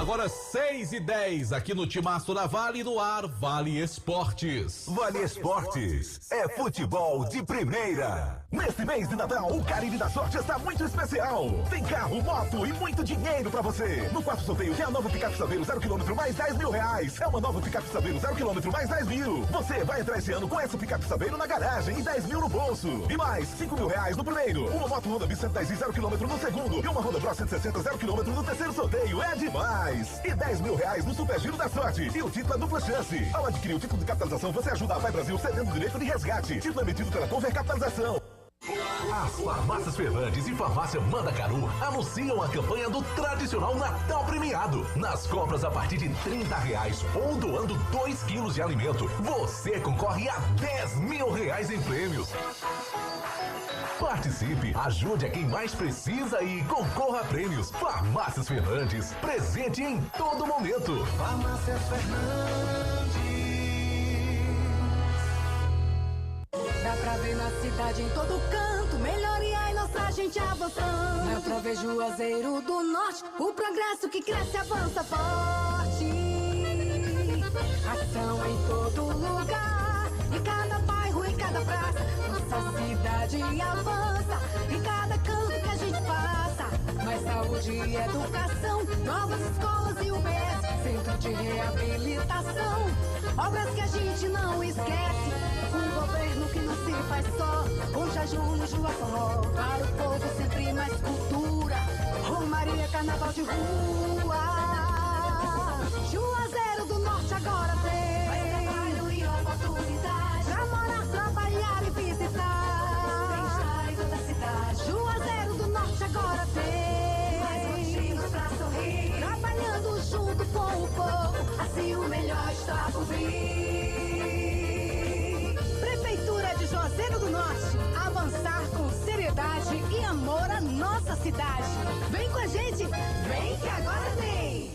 Agora 6:10 aqui no Timaço da Vale, no ar Vale Esportes. Vale Esportes é futebol de primeira. Nesse mês de Natal, o Cariri da Sorte está muito especial. Tem carro, moto e muito dinheiro pra você. No quarto sorteio tem a nova picape Saveiro 0 km mais 10 mil reais. É uma nova picape Saveiro 0 km mais 10 mil. Você vai entrar esse ano com essa picape Saveiro na garagem e 10 mil no bolso. E mais 5 mil reais no primeiro. Uma moto Honda Bis 110 0 km no segundo. E uma Honda Bros 160 0 km no terceiro sorteio. É demais! E 10 mil reais no Super Giro da Sorte. E o título é dupla chance. Ao adquirir o título de capitalização, você ajuda a Vai Brasil cedendo o direito de resgate. Título emitido pela Conver Capitalização. As farmácias Fernandes e farmácia Mandacaru anunciam a campanha do tradicional Natal premiado. Nas compras a partir de R$30 ou doando 2 quilos de alimento, você concorre a R$10 mil em prêmios. Participe, ajude a quem mais precisa e concorra a prêmios. Farmácias Fernandes, presente em todo momento. Farmácias Fernandes. Dá pra ver na cidade em todo canto, melhoria e nossa gente avançando. É pra ver Juazeiro do Norte, o progresso que cresce avança forte. Ação em todo lugar, em cada bairro, em cada praça. Nossa cidade avança, em cada canto que a gente passa. Mais saúde e educação, novas escolas e UBS, centro de reabilitação, obras que a gente não esquece. Um governo que não se faz só, com jejum no Juaforró. Para o povo sempre mais cultura, Romaria, carnaval de rua. Juazeiro do Norte agora tem mais trabalho e oportunidade pra morar, trabalhar e visitar. Bem-estar em toda a cidade. Juazeiro do Norte agora tem mais motivos pra sorrir, trabalhando junto com o povo, assim o melhor está por vir. Juazeiro do Norte, avançar com seriedade e amor à nossa cidade. Vem com a gente, vem que agora tem!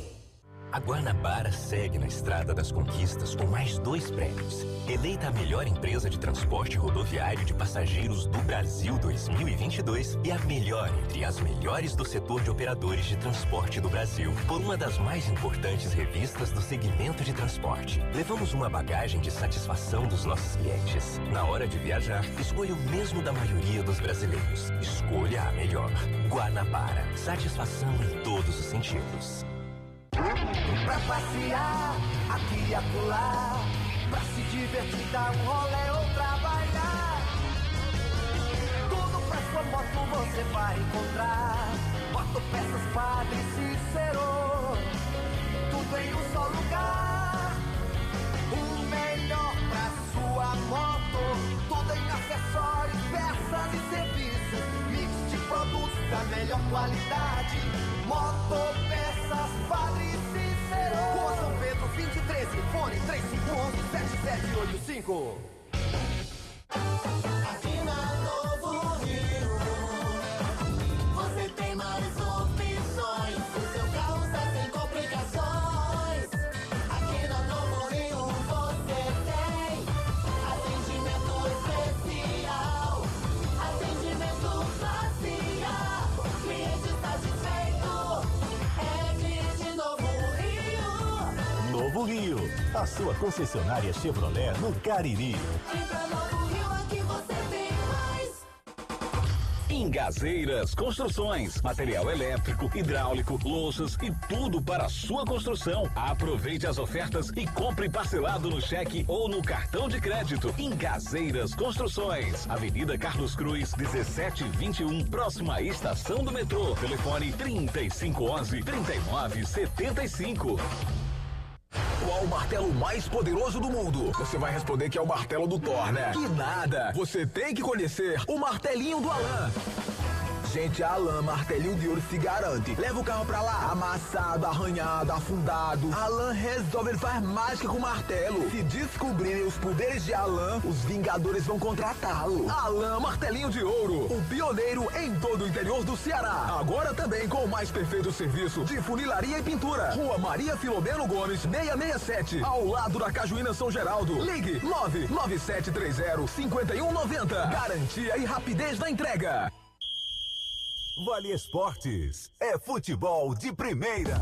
A Guanabara segue na estrada das conquistas com mais 2 prêmios. Eleita a melhor empresa de transporte rodoviário de passageiros do Brasil 2022 e a melhor entre as melhores do setor de operadores de transporte do Brasil, por uma das mais importantes revistas do segmento de transporte. Levamos uma bagagem de satisfação dos nossos clientes. Na hora de viajar, escolha o mesmo da maioria dos brasileiros. Escolha a melhor. Guanabara. Satisfação em todos os sentidos. Pra passear, aqui e acolá, pra se divertir, dar um rolê ou trabalhar. Tudo pra sua moto você vai encontrar. Motopeças Padre Cícero, tudo em um só lugar. O melhor pra sua moto, tudo em acessórios, peças e serviços. Mix de produtos da melhor qualidade. Motopeças Padre Cícero, Rua São Pedro, 2013, fone 3511-7785. Aqui na Novo Rio, você tem mais opções, o seu carro está sem complicações. Aqui na Novo Rio você tem atendimento especial, atendimento facial, cliente satisfeito, é cliente Novo Rio. Novo Rio, a sua concessionária Chevrolet no Cariri. Engazeiras Construções, material elétrico, hidráulico, louças e tudo para a sua construção. Aproveite as ofertas e compre parcelado no cheque ou no cartão de crédito. Engazeiras Construções, Avenida Carlos Cruz, 1721, próxima à estação do metrô. Telefone 3511-3975. Qual o martelo mais poderoso do mundo? Você vai responder que é o martelo do Thor, né? Que nada! Você tem que conhecer o martelinho do Alan. Gente, a Alan Martelinho de Ouro se garante. Leva o carro pra lá, amassado, arranhado, afundado. Alan resolve, ele faz mágica com o martelo. Se descobrirem os poderes de Alan, os Vingadores vão contratá-lo. Alan Martelinho de Ouro, o pioneiro em todo o interior do Ceará. Agora também com o mais perfeito serviço de funilaria e pintura. Rua Maria Filomeno Gomes, 667, ao lado da Cajuína São Geraldo. Ligue 99730-5190. Garantia e rapidez na entrega. Vale Esportes é futebol de primeira.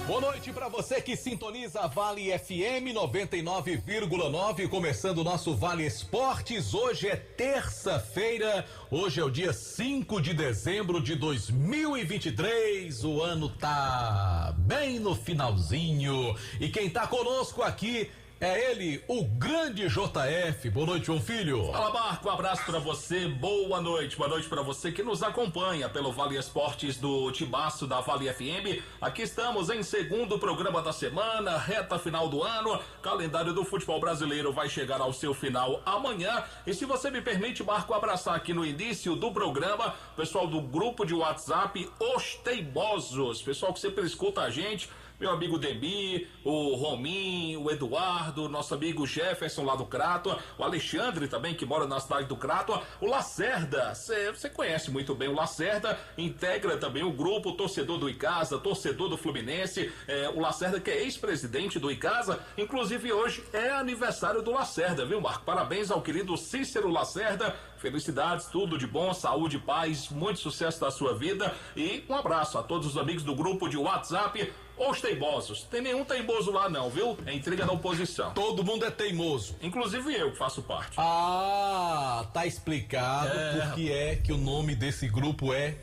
Boa noite para você que sintoniza a Vale FM 99,9, começando o nosso Vale Esportes. Hoje é terça-feira, hoje é o dia 5 de dezembro de 2023. O ano tá bem no finalzinho e quem tá conosco aqui é ele, o grande JF. Boa noite, João Filho. Fala, Marco, um abraço pra você, boa noite pra você que nos acompanha pelo Vale Esportes do Tibaço da Vale FM. Aqui estamos em segundo programa da semana, reta final do ano, calendário do futebol brasileiro vai chegar ao seu final amanhã. E se você me permite, Marco, abraçar aqui no início do programa, pessoal do grupo de WhatsApp, Os Teimosos, pessoal que sempre escuta a gente, meu amigo Demi, o Rominho, o Eduardo, nosso amigo Jefferson lá do Crato, o Alexandre também, que mora na cidade do Crato, o Lacerda, você conhece muito bem o Lacerda, integra também o grupo, torcedor do Icasa, torcedor do Fluminense, o Lacerda que é ex-presidente do Icasa, inclusive hoje é aniversário do Lacerda, viu, Marco? Parabéns ao querido Cícero Lacerda, felicidades, tudo de bom, saúde, paz, muito sucesso da sua vida e um abraço a todos os amigos do grupo de WhatsApp, Os Teimosos. Tem nenhum teimoso lá não, viu? É intriga da oposição. Todo mundo é teimoso. Inclusive eu que faço parte. Ah, tá explicado porque é que o nome desse grupo é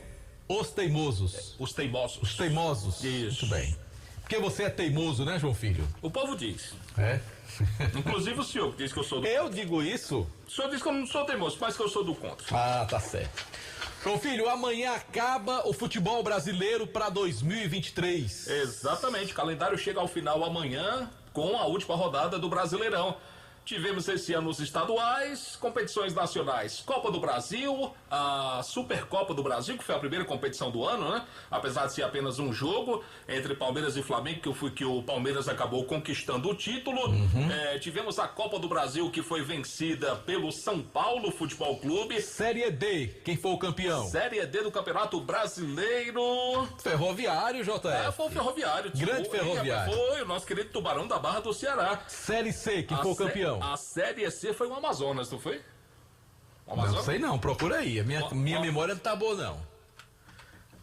Os Teimosos. Os Teimosos. Os Teimosos. Isso. Muito bem. Porque você é teimoso, né, João Filho? O povo diz. É? Inclusive o senhor que diz que eu sou do Eu digo isso? O senhor diz que eu não sou teimoso, mas que eu sou do contra. Ah, tá certo. João Filho, amanhã acaba o futebol brasileiro para 2023. Exatamente, o calendário chega ao final amanhã com a última rodada do Brasileirão. Tivemos esse ano os estaduais, competições nacionais, Copa do Brasil, a Supercopa do Brasil, que foi a primeira competição do ano, né? Apesar de ser apenas um jogo entre Palmeiras e Flamengo, que o Palmeiras acabou conquistando o título. Tivemos a Copa do Brasil, que foi vencida pelo São Paulo Futebol Clube. Série D, quem foi o campeão? Série D do Campeonato Brasileiro. Ferroviário, JF. Foi o Ferroviário. Grande Ferroviário. Foi o nosso querido Tubarão da Barra do Ceará. Série C, quem foi o campeão? A Série C foi o Amazonas, não foi? Não sei não, procura aí. A minha memória não tá boa não.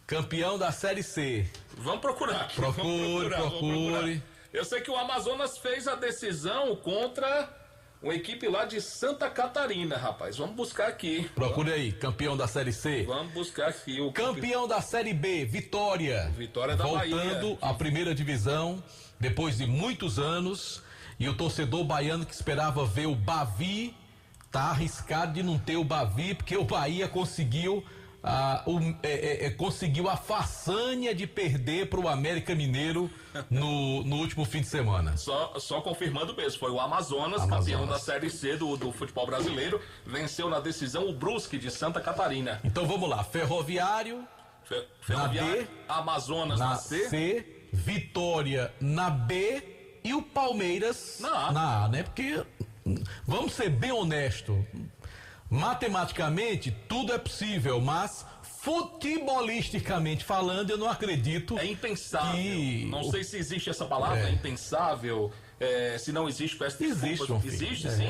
Campeão da Série C. Vamos procurar aqui. Procure. Eu sei que o Amazonas fez a decisão contra uma equipe lá de Santa Catarina, rapaz. Vamos buscar aqui. Procure aí, campeão da Série C. Vamos buscar aqui. O campeão da Série B, Vitória. Vitória da Bahia. Voltando à primeira divisão, depois de muitos anos. E o torcedor baiano que esperava ver o Bavi, tá arriscado de não ter o Bavi, porque o Bahia conseguiu conseguiu a façanha de perder para o América Mineiro no último fim de semana. Só confirmando mesmo, foi o Amazonas, campeão da Série C do futebol brasileiro, venceu na decisão o Brusque de Santa Catarina. Então vamos lá, Ferroviário na B, Amazonas na C, Vitória na B e o Palmeiras na A, né? Porque, vamos ser bem honestos, matematicamente tudo é possível, mas futebolisticamente falando, eu não acredito. É impensável. Não sei se existe essa palavra, é impensável. Se não existe, peço desculpas. Existe, sim.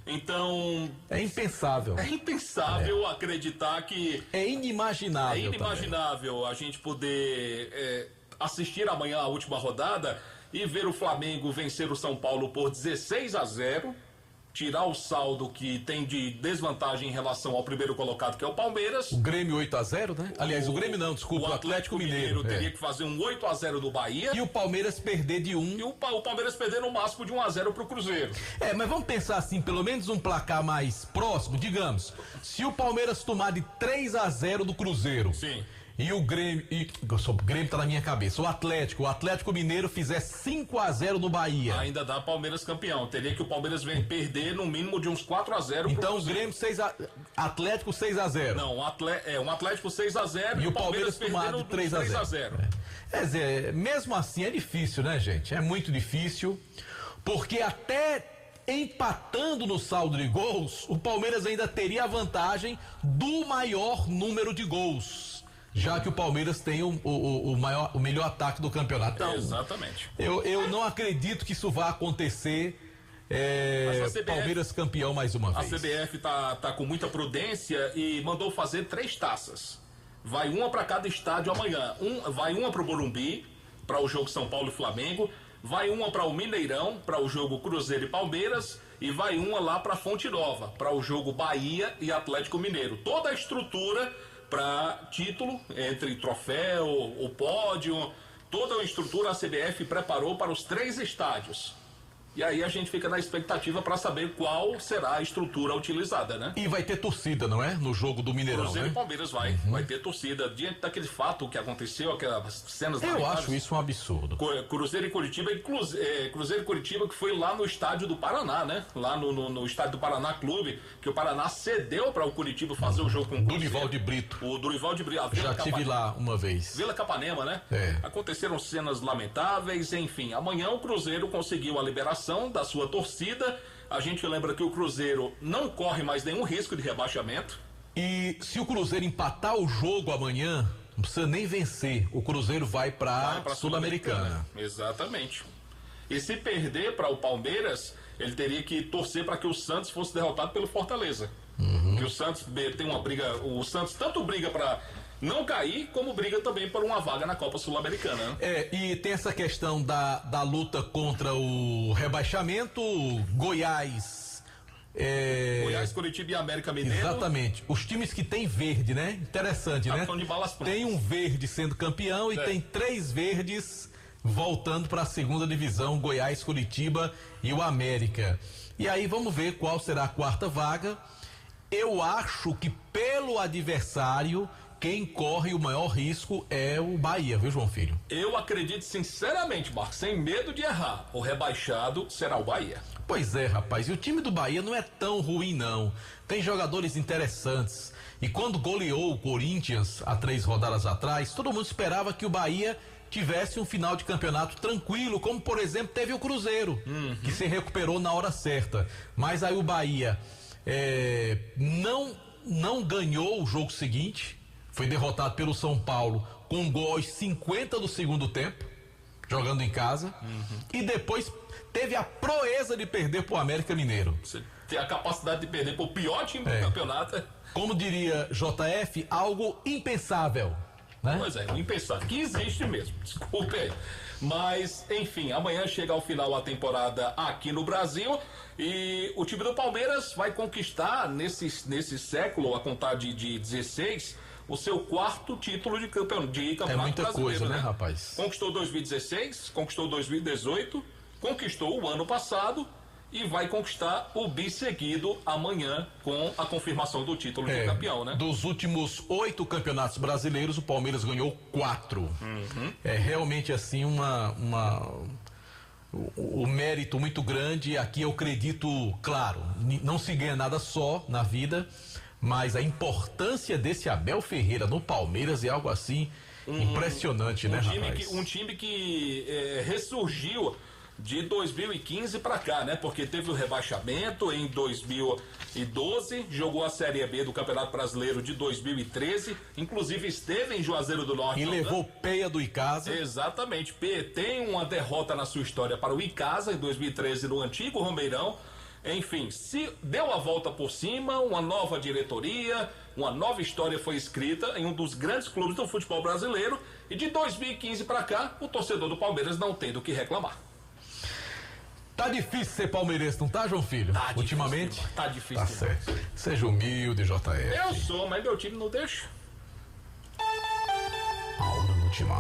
Então. É impensável. É impensável acreditar que. É inimaginável. É inimaginável a gente poder assistir amanhã a última rodada e ver o Flamengo vencer o São Paulo por 16-0, tirar o saldo que tem de desvantagem em relação ao primeiro colocado, que é o Palmeiras. O Grêmio 8-0, né? Aliás, o Grêmio não, desculpa, o Atlético Mineiro teria que fazer um 8-0 do Bahia. E o Palmeiras perder de 1. E o Palmeiras perder no máximo de 1-0 pro Cruzeiro. Mas vamos pensar assim, pelo menos um placar mais próximo, digamos, se o Palmeiras tomar de 3-0 do Cruzeiro. Sim. E o Grêmio, o Grêmio tá na minha cabeça, o Atlético Mineiro fizer 5-0 no Bahia. Ainda dá Palmeiras campeão, teria que o Palmeiras perder no mínimo de uns 4-0. Então o Grêmio Atlético 6-0. Não, um Atlético 6-0 e o Palmeiras tomado de 3-0. Quer dizer, mesmo assim é difícil, né, gente? É muito difícil, porque até empatando no saldo de gols, o Palmeiras ainda teria a vantagem do maior número de gols. Já que o Palmeiras tem o melhor ataque do campeonato. Então, exatamente. Eu não acredito que isso vá acontecer. Palmeiras campeão mais uma vez. A CBF tá com muita prudência e mandou fazer 3 taças. Vai uma para cada estádio amanhã. Vai uma pro Morumbi, para o jogo São Paulo e Flamengo, vai uma para o Mineirão, para o jogo Cruzeiro e Palmeiras, e vai uma lá para Fonte Nova, para o jogo Bahia e Atlético Mineiro. Toda a estrutura para título, entre troféu, o pódio, toda a estrutura a CBF preparou para os 3 estádios. E aí a gente fica na expectativa para saber qual será a estrutura utilizada, né? E vai ter torcida, não é? No jogo do Mineirão, Cruzeiro né? e Palmeiras vai ter torcida. Diante daquele fato que aconteceu, aquelas cenas... Eu acho isso um absurdo. Cruzeiro e Curitiba, Cruzeiro e Curitiba que foi lá no estádio do Paraná, né? Lá no estádio do Paraná Clube, que o Paraná cedeu para o Curitiba fazer o jogo com o Cruzeiro. Durival de Brito. O Durival de Brito. Já estive lá uma vez. Vila Capanema, né? É. Aconteceram cenas lamentáveis, enfim. Amanhã o Cruzeiro conseguiu a liberação da sua torcida. A gente lembra que o Cruzeiro não corre mais nenhum risco de rebaixamento. E se o Cruzeiro empatar o jogo amanhã, não precisa nem vencer. O Cruzeiro vai para Sul-Americana. Exatamente. E se perder para o Palmeiras, ele teria que torcer para que o Santos fosse derrotado pelo Fortaleza. Que o Santos tem uma briga. O Santos tanto briga para não cair, como briga também por uma vaga na Copa Sul-Americana. É, e tem essa questão da luta contra o rebaixamento. Goiás, Curitiba e América Mineiro. Exatamente. Os times que tem verde, né? Interessante, né? De balas prontas. Tem um verde sendo campeão e tem 3 verdes voltando para a segunda divisão, Goiás, Curitiba e o América. E aí vamos ver qual será a 4ª vaga. Eu acho que pelo adversário, quem corre o maior risco é o Bahia, viu, João Filho? Eu acredito sinceramente, Marcos, sem medo de errar, o rebaixado será o Bahia. Pois é, rapaz, e o time do Bahia não é tão ruim, não. Tem jogadores interessantes. E quando goleou o Corinthians há 3 rodadas atrás, todo mundo esperava que o Bahia tivesse um final de campeonato tranquilo, como por exemplo teve o Cruzeiro, que se recuperou na hora certa. Mas aí o Bahia não ganhou o jogo seguinte, foi derrotado pelo São Paulo com um gol aos 50 do segundo tempo, jogando em casa, e depois teve a proeza de perder pro América Mineiro. Você tem a capacidade de perder pro pior time do campeonato. Como diria JF, algo impensável, né? Pois é, impensável, que existe mesmo, desculpe aí. Mas, enfim, amanhã chega ao final a temporada aqui no Brasil e o time do Palmeiras vai conquistar nesse século, a contar de 16, o seu 4º título de campeonato brasileiro. É muita coisa, né, rapaz? Conquistou 2016, conquistou 2018, conquistou o ano passado e vai conquistar o bisseguido amanhã com a confirmação do título de campeão, né? Dos últimos 8 campeonatos brasileiros, o Palmeiras ganhou 4. É realmente assim o mérito muito grande. Aqui eu acredito, claro, não se ganha nada só na vida, mas a importância desse Abel Ferreira no Palmeiras é algo assim impressionante, né, rapaz? Um time que ressurgiu de 2015 para cá, né? Porque teve o rebaixamento em 2012, jogou a Série B do Campeonato Brasileiro de 2013, inclusive esteve em Juazeiro do Norte. E levou peia do Icasa. Exatamente. Tem uma derrota na sua história para o Icasa em 2013 no antigo Romeirão. Enfim, se deu a volta por cima, uma nova diretoria, uma nova história foi escrita em um dos grandes clubes do futebol brasileiro, e de 2015 para cá, o torcedor do Palmeiras não tem do que reclamar. Tá difícil ser palmeirense, não tá, João Filho? Tá ultimamente? Difícil, tá difícil. Tá certo. Seja humilde, JF. Eu sou, mas meu time não deixa.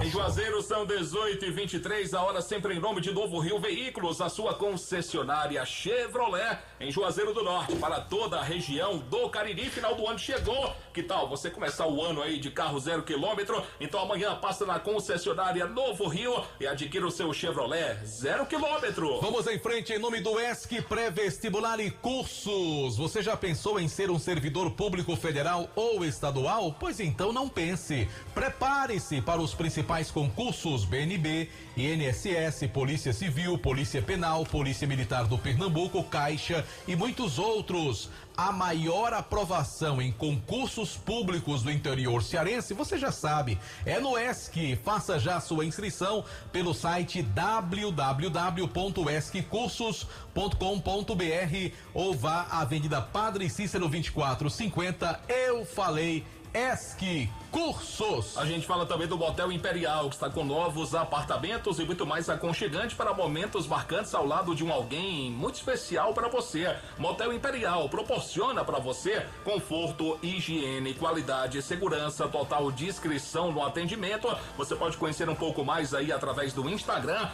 Em Juazeiro são 18h23, a hora sempre em nome de Novo Rio Veículos, a sua concessionária Chevrolet em Juazeiro do Norte, para toda a região do Cariri. Final do ano chegou, que tal você começar o ano aí de carro 0 km? Então amanhã passa na concessionária Novo Rio e adquira o seu Chevrolet 0 km. Vamos em frente em nome do ESC Pré-Vestibular e Cursos. Você já pensou em ser um servidor público federal ou estadual? Pois então não pense. Prepare-se para os principais concursos BNB, INSS, Polícia Civil, Polícia Penal, Polícia Militar do Pernambuco, Caixa e muitos outros. A maior aprovação em concursos públicos do interior cearense, você já sabe, é no ESC. Faça já sua inscrição pelo site www.esccursos.com.br ou vá à Avenida Padre Cícero 2450. Eu falei ESC Cursos. A gente fala também do Motel Imperial, que está com novos apartamentos e muito mais aconchegante para momentos marcantes ao lado de alguém muito especial para você. Motel Imperial proporciona para você conforto, higiene, qualidade, segurança, total discrição no atendimento. Você pode conhecer um pouco mais aí através do Instagram,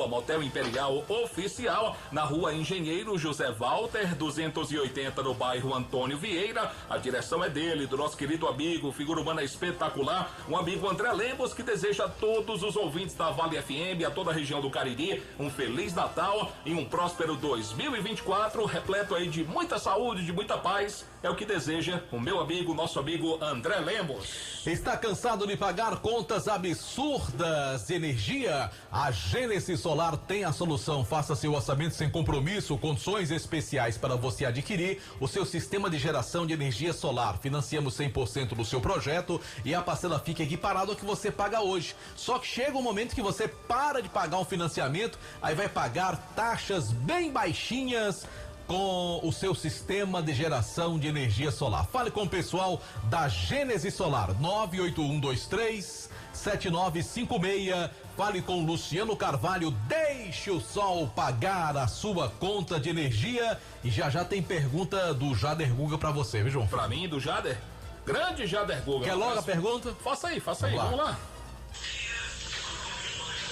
@Motel Imperial Oficial, na Rua Engenheiro José Walter, 280, no bairro Antônio Vieira. A direção é dele, do nosso querido amigo, figura humana espetacular, um amigo André Lemos, que deseja a todos os ouvintes da Vale FM, a toda a região do Cariri, um Feliz Natal e um próspero 2024, repleto aí de muita saúde, de muita paz, é o que deseja o meu amigo, nosso amigo André Lemos. Está cansado de pagar contas absurdas de energia? A Gênesis Solar tem a solução. Faça seu orçamento sem compromisso, condições especiais para você adquirir o seu sistema de geração de energia solar. Financiamos 100% do seu projeto e a parcela fica equiparada ao que você paga hoje. Só que chega um momento que você para de pagar um financiamento, aí vai pagar taxas bem baixinhas com o seu sistema de geração de energia solar. Fale com o pessoal da Gênesis Solar, 981237956. Fale com Luciano Carvalho, deixe o sol pagar a sua conta de energia. E já tem pergunta do Jader Guga pra você, viu, João? Pra mim, do Jader? Grande Jader Guga. Quer logo a pergunta? Faça aí, vamos lá.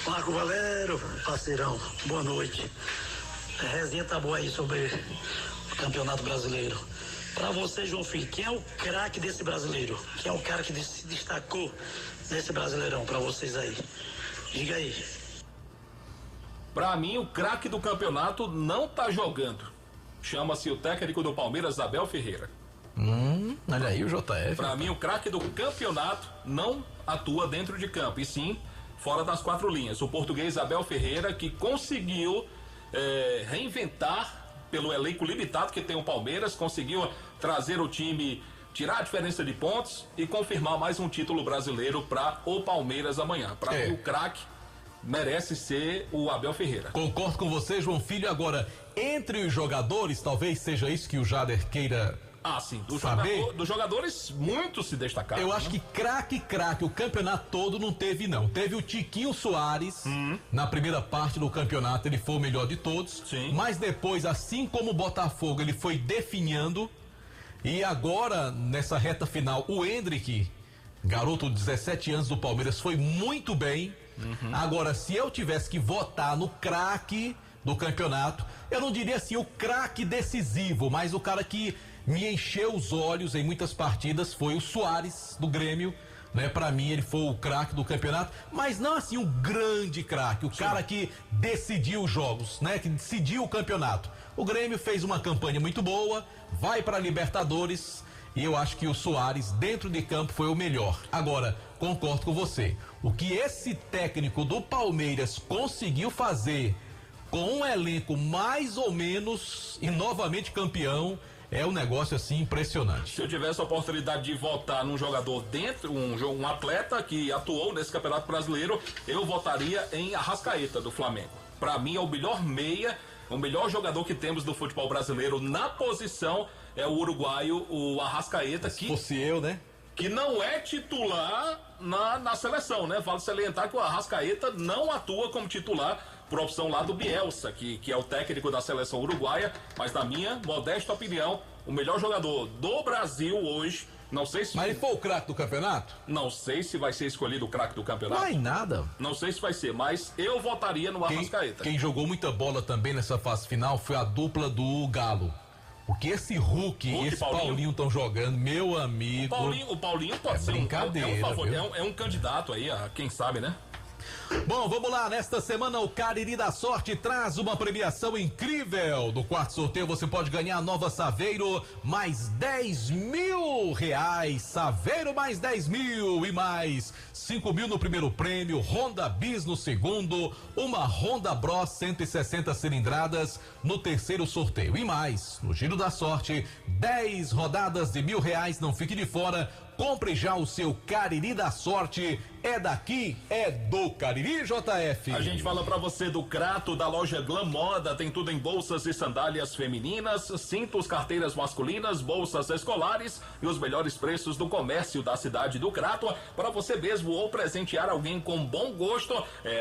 Marco Valério, parceirão, boa noite. A resenha tá boa aí sobre o Campeonato Brasileiro. Pra você, João Filho, quem é o craque desse brasileiro? Quem é o cara que se destacou nesse Brasileirão pra vocês aí? Diga aí. Pra mim, o craque do campeonato não tá jogando. Chama-se o técnico do Palmeiras, Abel Ferreira. Olha aí o JF. Pra mim, o craque do campeonato não atua dentro de campo, e sim fora das quatro linhas. O português Abel Ferreira, que conseguiu reinventar pelo elenco limitado que tem o Palmeiras, conseguiu trazer o time, tirar a diferença de pontos e confirmar mais um título brasileiro para o Palmeiras amanhã. Para mim, o craque merece ser o Abel Ferreira. Concordo com você, João Filho. Agora, entre os jogadores, talvez seja isso que o Jader queira. Sim, dos jogadores muitos se destacaram. Eu acho que craque, o campeonato todo não teve, não. Teve o Tiquinho Soares, na primeira parte do campeonato, ele foi o melhor de todos. Sim. Mas depois, assim como o Botafogo, ele foi definhando. E agora, nessa reta final, o Endrick, garoto de 17 anos do Palmeiras, foi muito bem. Agora, se eu tivesse que votar no craque do campeonato, eu não diria assim o craque decisivo, mas o cara que me encheu os olhos em muitas partidas foi o Soares do Grêmio, né? Pra mim ele foi o craque do campeonato, mas não assim um grande craque, o cara que decidiu os jogos, né? Que decidiu o campeonato. O Grêmio fez uma campanha muito boa, vai pra Libertadores e eu acho que o Soares dentro de campo foi o melhor. Agora, concordo com você, o que esse técnico do Palmeiras conseguiu fazer com um elenco mais ou menos e novamente campeão, é um negócio assim impressionante. Se eu tivesse a oportunidade de votar num jogador dentro, um atleta que atuou nesse Campeonato Brasileiro, eu votaria em Arrascaeta do Flamengo. Pra mim é o melhor meia, o melhor jogador que temos do futebol brasileiro na posição é o uruguaio, o Arrascaeta, Se fosse eu, né? Que não é titular na seleção, né? Vale salientar que o Arrascaeta não atua como titular por opção lá do Bielsa, que é o técnico da seleção uruguaia, mas na minha modesta opinião, o melhor jogador do Brasil hoje, não sei se... Mas ele foi o craque do campeonato? Não sei se vai ser escolhido o craque do campeonato. Não é nada. Não sei se vai ser, mas eu votaria no Arrascaeta. Quem jogou muita bola também nessa fase final foi a dupla do Galo. Porque esse Hulk e esse Paulinho estão jogando, meu amigo. O Paulinho pode ser brincadeira, é um candidato aí, a quem sabe, né? Bom, vamos lá, nesta semana o Cariri da Sorte traz uma premiação incrível. No quarto sorteio você pode ganhar a nova Saveiro mais 10 mil reais, Saveiro mais 10 mil e mais 5 mil no primeiro prêmio, Honda Bis no segundo, uma Honda Bros 160 cilindradas no terceiro sorteio e mais, no Giro da Sorte, 10 rodadas de R$1.000, não fique de fora, compre já o seu Cariri da Sorte. É daqui, é do Cariri, JF. A gente fala pra você do Crato, da loja Glam Moda, tem tudo em bolsas e sandálias femininas, cintos, carteiras masculinas, bolsas escolares e os melhores preços do comércio da cidade do Crato, para você mesmo ou presentear alguém com bom gosto.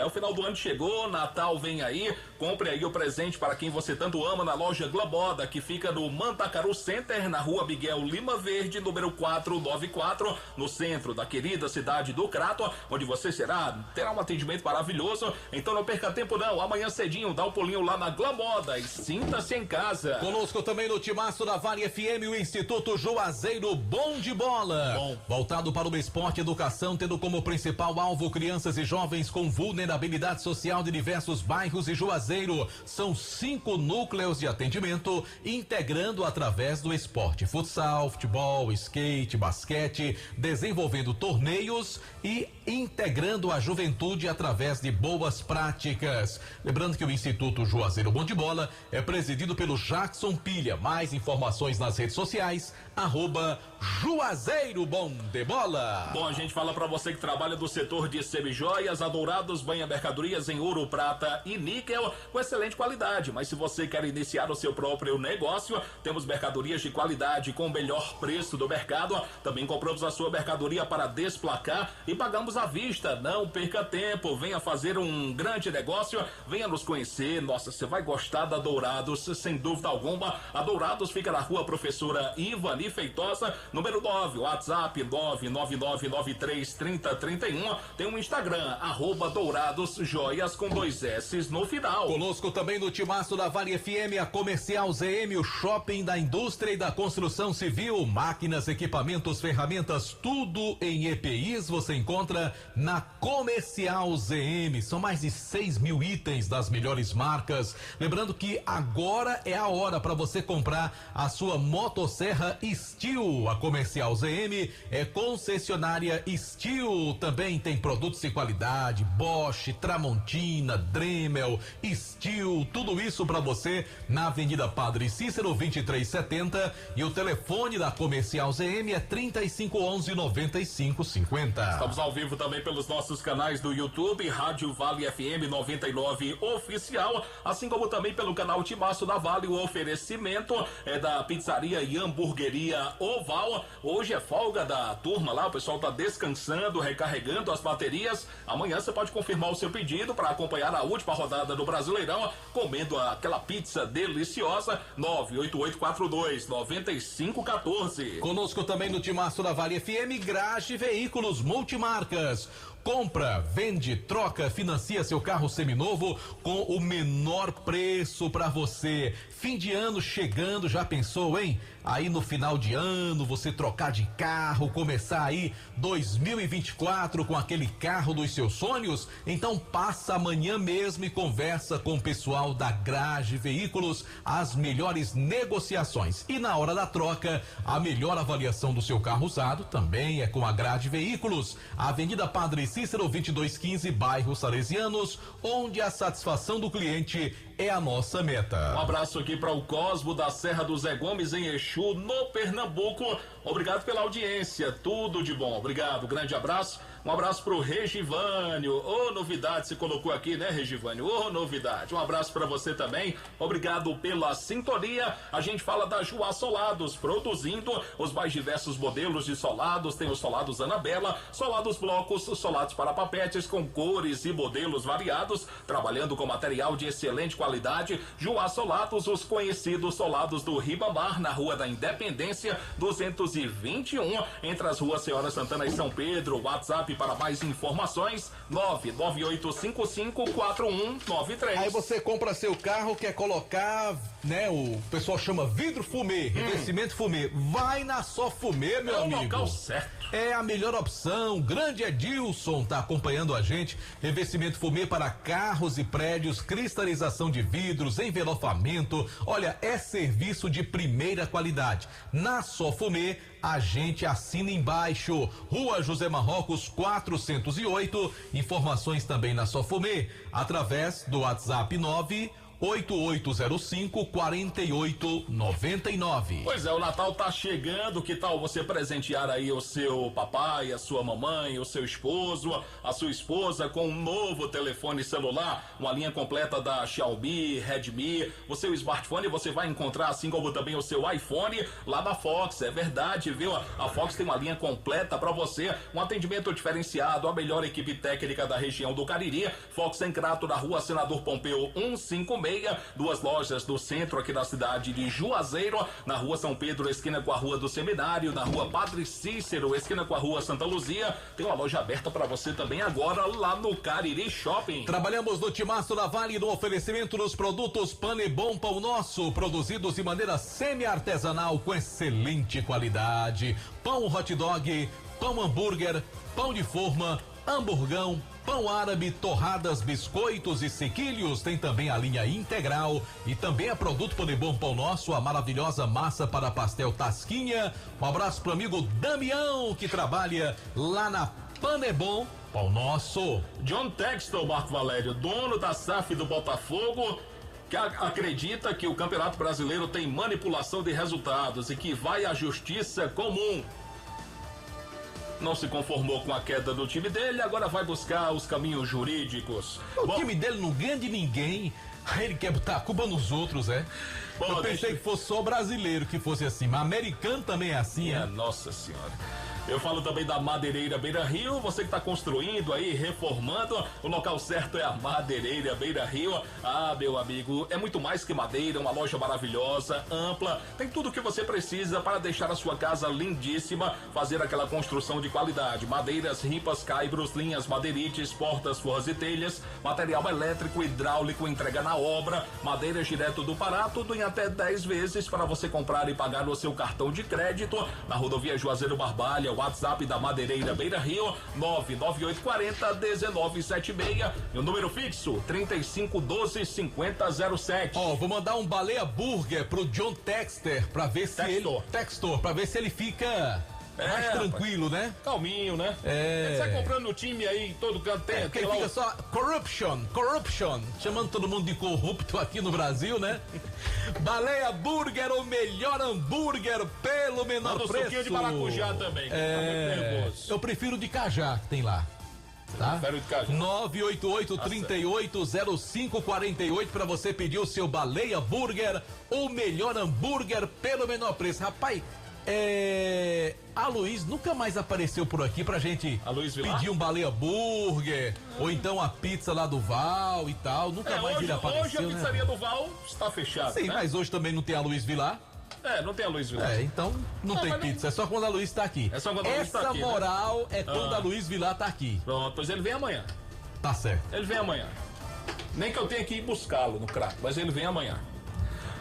O final do ano chegou, Natal vem aí, compre aí o presente para quem você tanto ama na loja Glam Moda, que fica no Mantacaru Center, na rua Miguel Lima Verde, número 494, no centro da querida cidade do Crato, onde você terá um atendimento maravilhoso. Então não perca tempo não, amanhã cedinho dá um pulinho lá na Glam Moda e sinta-se em casa. Conosco também no timaço da Vale FM, o Instituto Juazeiro Bom de Bola. Voltado para o esporte e educação, tendo como principal alvo crianças e jovens com vulnerabilidade social de diversos bairros de Juazeiro. São 5 núcleos de atendimento, integrando através do esporte: futsal, futebol, skate, basquete, desenvolvendo torneios e integrando a juventude através de boas práticas. Lembrando que o Instituto Juazeiro Bom de Bola é presidido pelo Jackson Pilha. Mais informações nas redes sociais, @Juazeiro Bom de Bola. Bom, a gente fala pra você que trabalha do setor de semijoias, a Dourados banha mercadorias em ouro, prata e níquel com excelente qualidade. Mas se você quer iniciar o seu próprio negócio, temos mercadorias de qualidade com o melhor preço do mercado. Também compramos a sua mercadoria para desplacar e pagamos à vista. Não perca tempo, venha fazer um grande negócio, venha nos conhecer. Nossa, você vai gostar da Dourados, sem dúvida alguma. A Dourados fica na rua Professora Ivani Feitosa, número 9, WhatsApp 999933031. Tem um Instagram, @DouradosJoias com 2 S no final. Conosco também no timaço da Vale FM, a Comercial ZM, o shopping da indústria e da construção civil, máquinas, equipamentos, ferramentas, tudo em EPIs você encontra na Comercial ZM. São mais de 6.000 itens das melhores marcas. Lembrando que agora é a hora para você comprar a sua motosserra Steel. A Comercial ZM é concessionária Steel. Também tem produtos de qualidade, Bosch, Tramontina, Dremel, Steel, tudo isso para você na Avenida Padre Cícero 2370, e o telefone da Comercial ZM é 3511-9550. Estamos ao vivo também pelos nossos canais do YouTube, Rádio Vale FM 99 Oficial, assim como também pelo canal Timaço da Vale. O oferecimento é da pizzaria e hamburgueria Oval. Hoje é folga da turma lá, o pessoal tá descansando, recarregando as baterias. Amanhã você pode confirmar o seu pedido para acompanhar a última rodada do Brasileirão, comendo aquela pizza deliciosa. 98842-9514. Conosco também no timaço da Vale FM, Grage Veículos Multimarcas. Compra, vende, troca, financia seu carro seminovo com o menor preço para você. Fim de ano chegando, já pensou, hein? Aí no final de ano você trocar de carro, começar aí 2024 com aquele carro dos seus sonhos? Então passa amanhã mesmo e conversa com o pessoal da Grage Veículos, as melhores negociações. E na hora da troca, a melhor avaliação do seu carro usado também é com a Grage Veículos. Avenida Padre Cícero 2215, bairro Salesianos, onde a satisfação do cliente é a nossa meta. Um abraço aqui para o Cosmo da Serra do Zé Gomes, em Exu, no Pernambuco. Obrigado pela audiência, tudo de bom. Obrigado, grande abraço. Um abraço pro Regivânio. Ô, novidade, você colocou aqui, né, Regivânio? Ô, novidade. Um abraço para você também. Obrigado pela sintonia. A gente fala da Juá Solados, produzindo os mais diversos modelos de solados. Tem os solados Anabela, solados blocos, solados para papetes com cores e modelos variados, trabalhando com material de excelente qualidade. Juá Solados, os conhecidos solados do Ribamar, na Rua da Independência 221, entre as ruas Senhora Santana e São Pedro. WhatsApp para mais informações, 998554193. Aí você compra seu carro, quer colocar, né, o pessoal chama vidro fumê, revestimento fumê. Vai na Só Fumê, meu amigo. É o local certo. É a melhor opção. Grande Edilson tá acompanhando a gente. Revestimento fumê para carros e prédios, cristalização de vidros, envelopamento. Olha, é serviço de primeira qualidade. Na Só Fumê, a gente assina embaixo. Rua José Marrocos 408. Informações também na Só Fumê através do WhatsApp 98805-4899. Pois é, o Natal tá chegando, que tal você presentear aí o seu papai, a sua mamãe, o seu esposo, a sua esposa com um novo telefone celular, uma linha completa da Xiaomi, Redmi, o seu smartphone você vai encontrar, assim como também o seu iPhone, lá da Fox, é verdade, viu? A Fox tem uma linha completa para você, um atendimento diferenciado, a melhor equipe técnica da região do Cariri. Fox em Crato, na rua Senador Pompeu 156, duas lojas no centro aqui da cidade de Juazeiro, na rua São Pedro, esquina com a rua do Seminário, na rua Padre Cícero, esquina com a rua Santa Luzia. Tem uma loja aberta para você também agora lá no Cariri Shopping. Trabalhamos no Timaço da Vale no oferecimento dos produtos Panebom Pão Nosso, produzidos de maneira semi-artesanal com excelente qualidade. Pão hot dog, pão hambúrguer, pão de forma, hamburgão, pão árabe, torradas, biscoitos e sequilhos. Tem também a linha integral e também a produto Panebom Pão Nosso, a maravilhosa massa para pastel Tasquinha. Um abraço pro amigo Damião, que trabalha lá na Panebom Pão Nosso. John Textor, Marco Valério, dono da SAF do Botafogo, que acredita que o Campeonato Brasileiro tem manipulação de resultados e que vai à justiça comum. Não se conformou com a queda do time dele, agora vai buscar os caminhos jurídicos. O time dele não ganha de ninguém, aí ele quer botar a culpa nos outros, é? Bom, eu pensei que fosse só brasileiro que fosse assim, mas americano também é assim, é? Nossa senhora. Eu falo também da Madeireira Beira Rio, você que está construindo aí, reformando, o local certo é a Madeireira Beira Rio. Ah, meu amigo, é muito mais que madeira, uma loja maravilhosa, ampla, tem tudo o que você precisa para deixar a sua casa lindíssima, fazer aquela construção de qualidade. Madeiras, ripas, caibros, linhas, madeirites, portas, forras e telhas, material elétrico, hidráulico, entrega na obra, madeiras direto do Pará, tudo em até 10 vezes para você comprar e pagar no seu cartão de crédito, na rodovia Juazeiro Barbalha. WhatsApp da Madeireira Beira Rio, 99840-1976 e o número fixo 3512-5007. Ó, vou mandar um baleia burger pro John Textor pra ver se ele fica mais tranquilo, né? Calminho, né? Ele sai comprando no time aí, em todo canto tem. Porque ele fica só corruption, chamando todo mundo de corrupto aqui no Brasil, né? Baleia Burger, o melhor hambúrguer pelo menor preço. Suquinho de maracujá também, que tá muito nervoso. Eu prefiro de cajá, que tem lá. Tá? 988-380548 para você pedir o seu Baleia Burger, o melhor hambúrguer pelo menor preço. Rapaz, a Luiz nunca mais apareceu por aqui pra gente pedir um Baleia Burger ou então a pizza lá do Val e tal. Nunca mais ele apareceu. Hoje a pizzaria do Val está fechada. Sim, né? Mas hoje também não tem a Luiz Vilar. Não tem a Luiz Vilar. Então não tem pizza, é só quando a Luiz tá aqui. É só quando a Luiz tá aqui. Essa moral é quando a Luiz Vilar tá aqui. Pronto, pois ele vem amanhã. Tá certo. Ele vem amanhã. Nem que eu tenha que ir buscá-lo no crack, mas ele vem amanhã.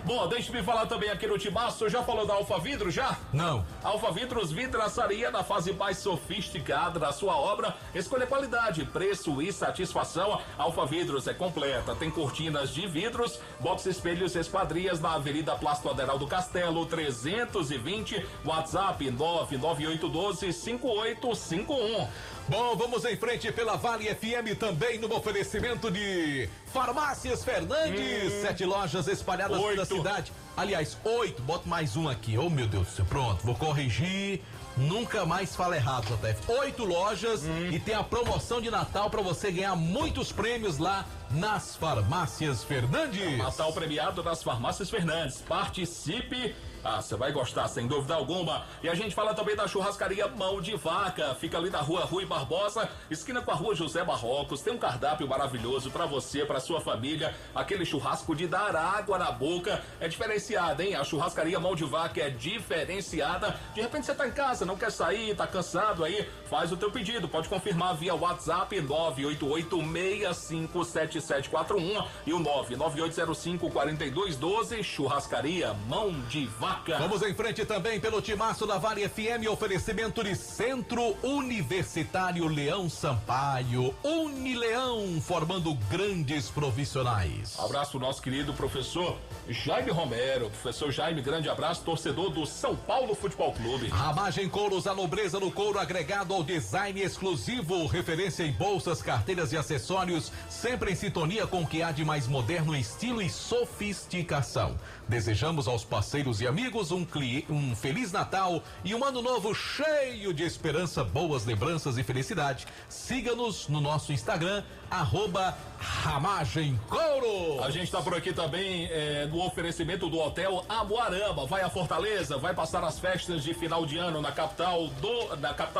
Bom, deixa-me falar também aqui no Timaço. Já falou da Alfa Vidro, já? Não. Alfa Vidros, vidraçaria na fase mais sofisticada da sua obra. Escolha qualidade, preço e satisfação. Alfa Vidros é completa. Tem cortinas de vidros, box espelhos e esquadrias na Avenida Plástico Aderaldo Castelo, 320. WhatsApp 99812-5851. Bom, vamos em frente pela Vale FM também no oferecimento de Farmácias Fernandes. 7 lojas espalhadas pela cidade. Aliás, 8, boto mais um aqui. Oh, meu Deus do céu, pronto, vou corrigir. Nunca mais fala errado, JF. 8 lojas e tem a promoção de Natal para você ganhar muitos prêmios lá nas Farmácias Fernandes. Natal premiado nas Farmácias Fernandes. Participe. Você vai gostar, sem dúvida alguma. E a gente fala também da churrascaria Mão de Vaca. Fica ali na rua Rui Barbosa, esquina com a rua José Barrocos. Tem um cardápio maravilhoso pra você, pra sua família. Aquele churrasco de dar água na boca. É diferenciado, hein? A churrascaria Mão de Vaca é diferenciada. De repente você tá em casa, não quer sair, tá cansado aí, faz o teu pedido. Pode confirmar via WhatsApp 988-657741 e o 99805-4212. Churrascaria Mão de Vaca. Vamos em frente também pelo Timaço da Vale FM, oferecimento de Centro Universitário Leão Sampaio. Unileão, formando grandes profissionais. Abraço nosso querido professor Jaime Romero. Professor Jaime, grande abraço, torcedor do São Paulo Futebol Clube. Ramagem Couros, a nobreza no couro agregado ao design exclusivo, referência em bolsas, carteiras e acessórios, sempre em sintonia com o que há de mais moderno em estilo e sofisticação. Desejamos aos parceiros e amigos um Feliz Natal e um ano novo cheio de esperança, boas lembranças e felicidade. Siga-nos no nosso Instagram, @RamagemCouro. A gente tá por aqui também no oferecimento do Hotel Amuarama. Vai a Fortaleza, vai passar as festas de final de ano na capital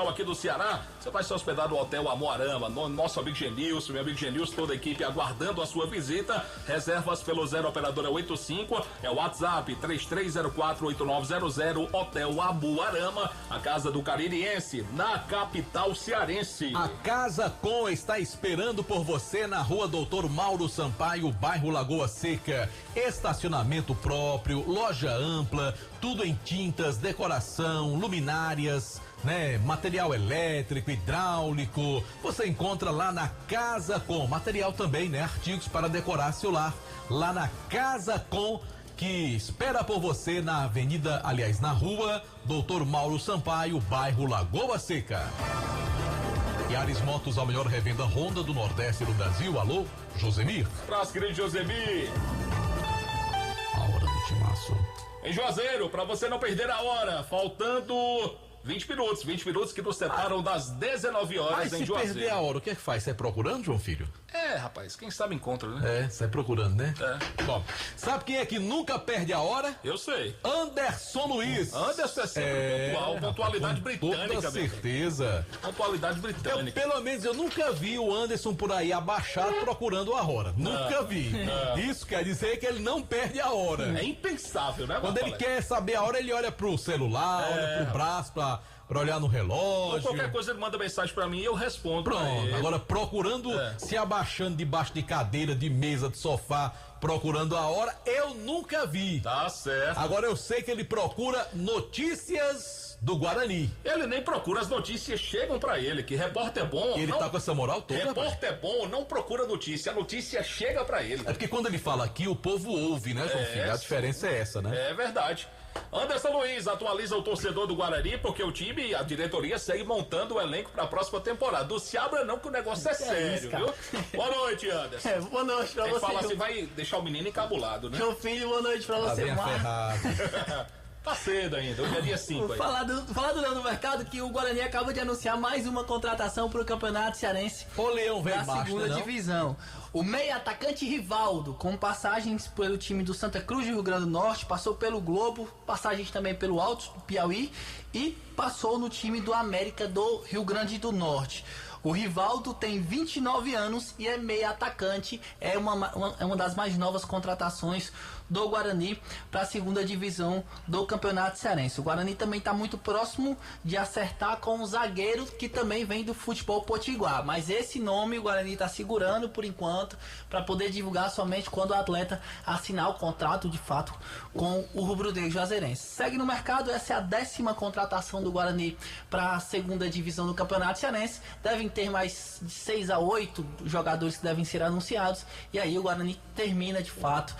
aqui do Ceará. Você vai se hospedar no Hotel Amuarama. Nosso amigo Genilson, meu amigo Genilson, toda a equipe aguardando a sua visita. Reservas pelo 0 operadora 85, WhatsApp 33048900. Hotel Amuarama, a casa do caririense, na capital cearense. A Casa Com está esperando por você na Rua Doutor Mauro Sampaio, bairro Lagoa Seca. Estacionamento próprio, loja ampla, tudo em tintas, decoração, luminárias, né? Material elétrico, hidráulico. Você encontra lá na Casa Com. Material também, né? Artigos para decorar seu lar. Lá na Casa Com, que espera por você na na Rua Doutor Mauro Sampaio, bairro Lagoa Seca. Yaris Motos, a melhor revenda Honda do Nordeste do Brasil. Alô, Josemir. Abraço, querido Josemir. A hora do timaço. Em Juazeiro, pra você não perder a hora, faltando 20 minutos que nos separam das 19 horas em Juazeiro. Se perder a hora, o que é que faz? Sai procurando, João Filho? Rapaz, quem sabe encontra, né? Sai procurando, né? Bom, sabe quem é que nunca perde a hora? Eu sei. Anderson Luiz. Anderson é sempre pontual, pontualidade britânica, com toda certeza. Pontualidade britânica. Pelo menos eu nunca vi o Anderson por aí abaixado procurando a hora. Nunca vi. Isso quer dizer que ele não perde a hora. É impensável, né? Quando ele quer saber a hora, ele olha pro celular, olha pro braço pra olhar no relógio. Qualquer coisa ele manda mensagem pra mim e eu respondo. Pronto, agora procurando, se abaixando debaixo de cadeira, de mesa, de sofá, procurando a hora, eu nunca vi. Tá certo. Agora eu sei que ele procura notícias do Guarani. Ele nem procura, as notícias chegam pra ele, que repórter é bom. Ele tá com essa moral toda. Repórter é bom, não procura notícia, a notícia chega pra ele. É porque quando ele fala aqui, o povo ouve, né, João Filho? A diferença é essa, né? É verdade. Anderson Luiz atualiza o torcedor do Guarani, porque o time e a diretoria segue montando o elenco para a próxima temporada. Do se abra não, que o negócio é sério, viu? Boa noite, Anderson. Boa noite pra você. Fala assim, vai deixar o menino encabulado, né? Meu filho, boa noite pra você, Marcos. Tá cedo ainda, hoje é dia 5 aí. Falar do mercado que o Guarani acaba de anunciar mais uma contratação para o Campeonato Cearense o Leão da segunda divisão. O meia atacante Rivaldo, com passagens pelo time do Santa Cruz do Rio Grande do Norte, passou pelo Globo, passagens também pelo Altos do Piauí e passou no time do América do Rio Grande do Norte. O Rivaldo tem 29 anos e é meia atacante, é uma das mais novas contratações do Guarani para a segunda divisão do Campeonato Cearense. O Guarani também está muito próximo de acertar com um zagueiro que também vem do futebol potiguar, mas esse nome o Guarani está segurando por enquanto para poder divulgar somente quando o atleta assinar o contrato de fato com o rubro-negro juazeirense. Segue no mercado, essa é a 10ª contratação do Guarani para a segunda divisão do Campeonato Cearense. Devem ter mais de 6 a 8 jogadores que devem ser anunciados e aí o Guarani termina de fato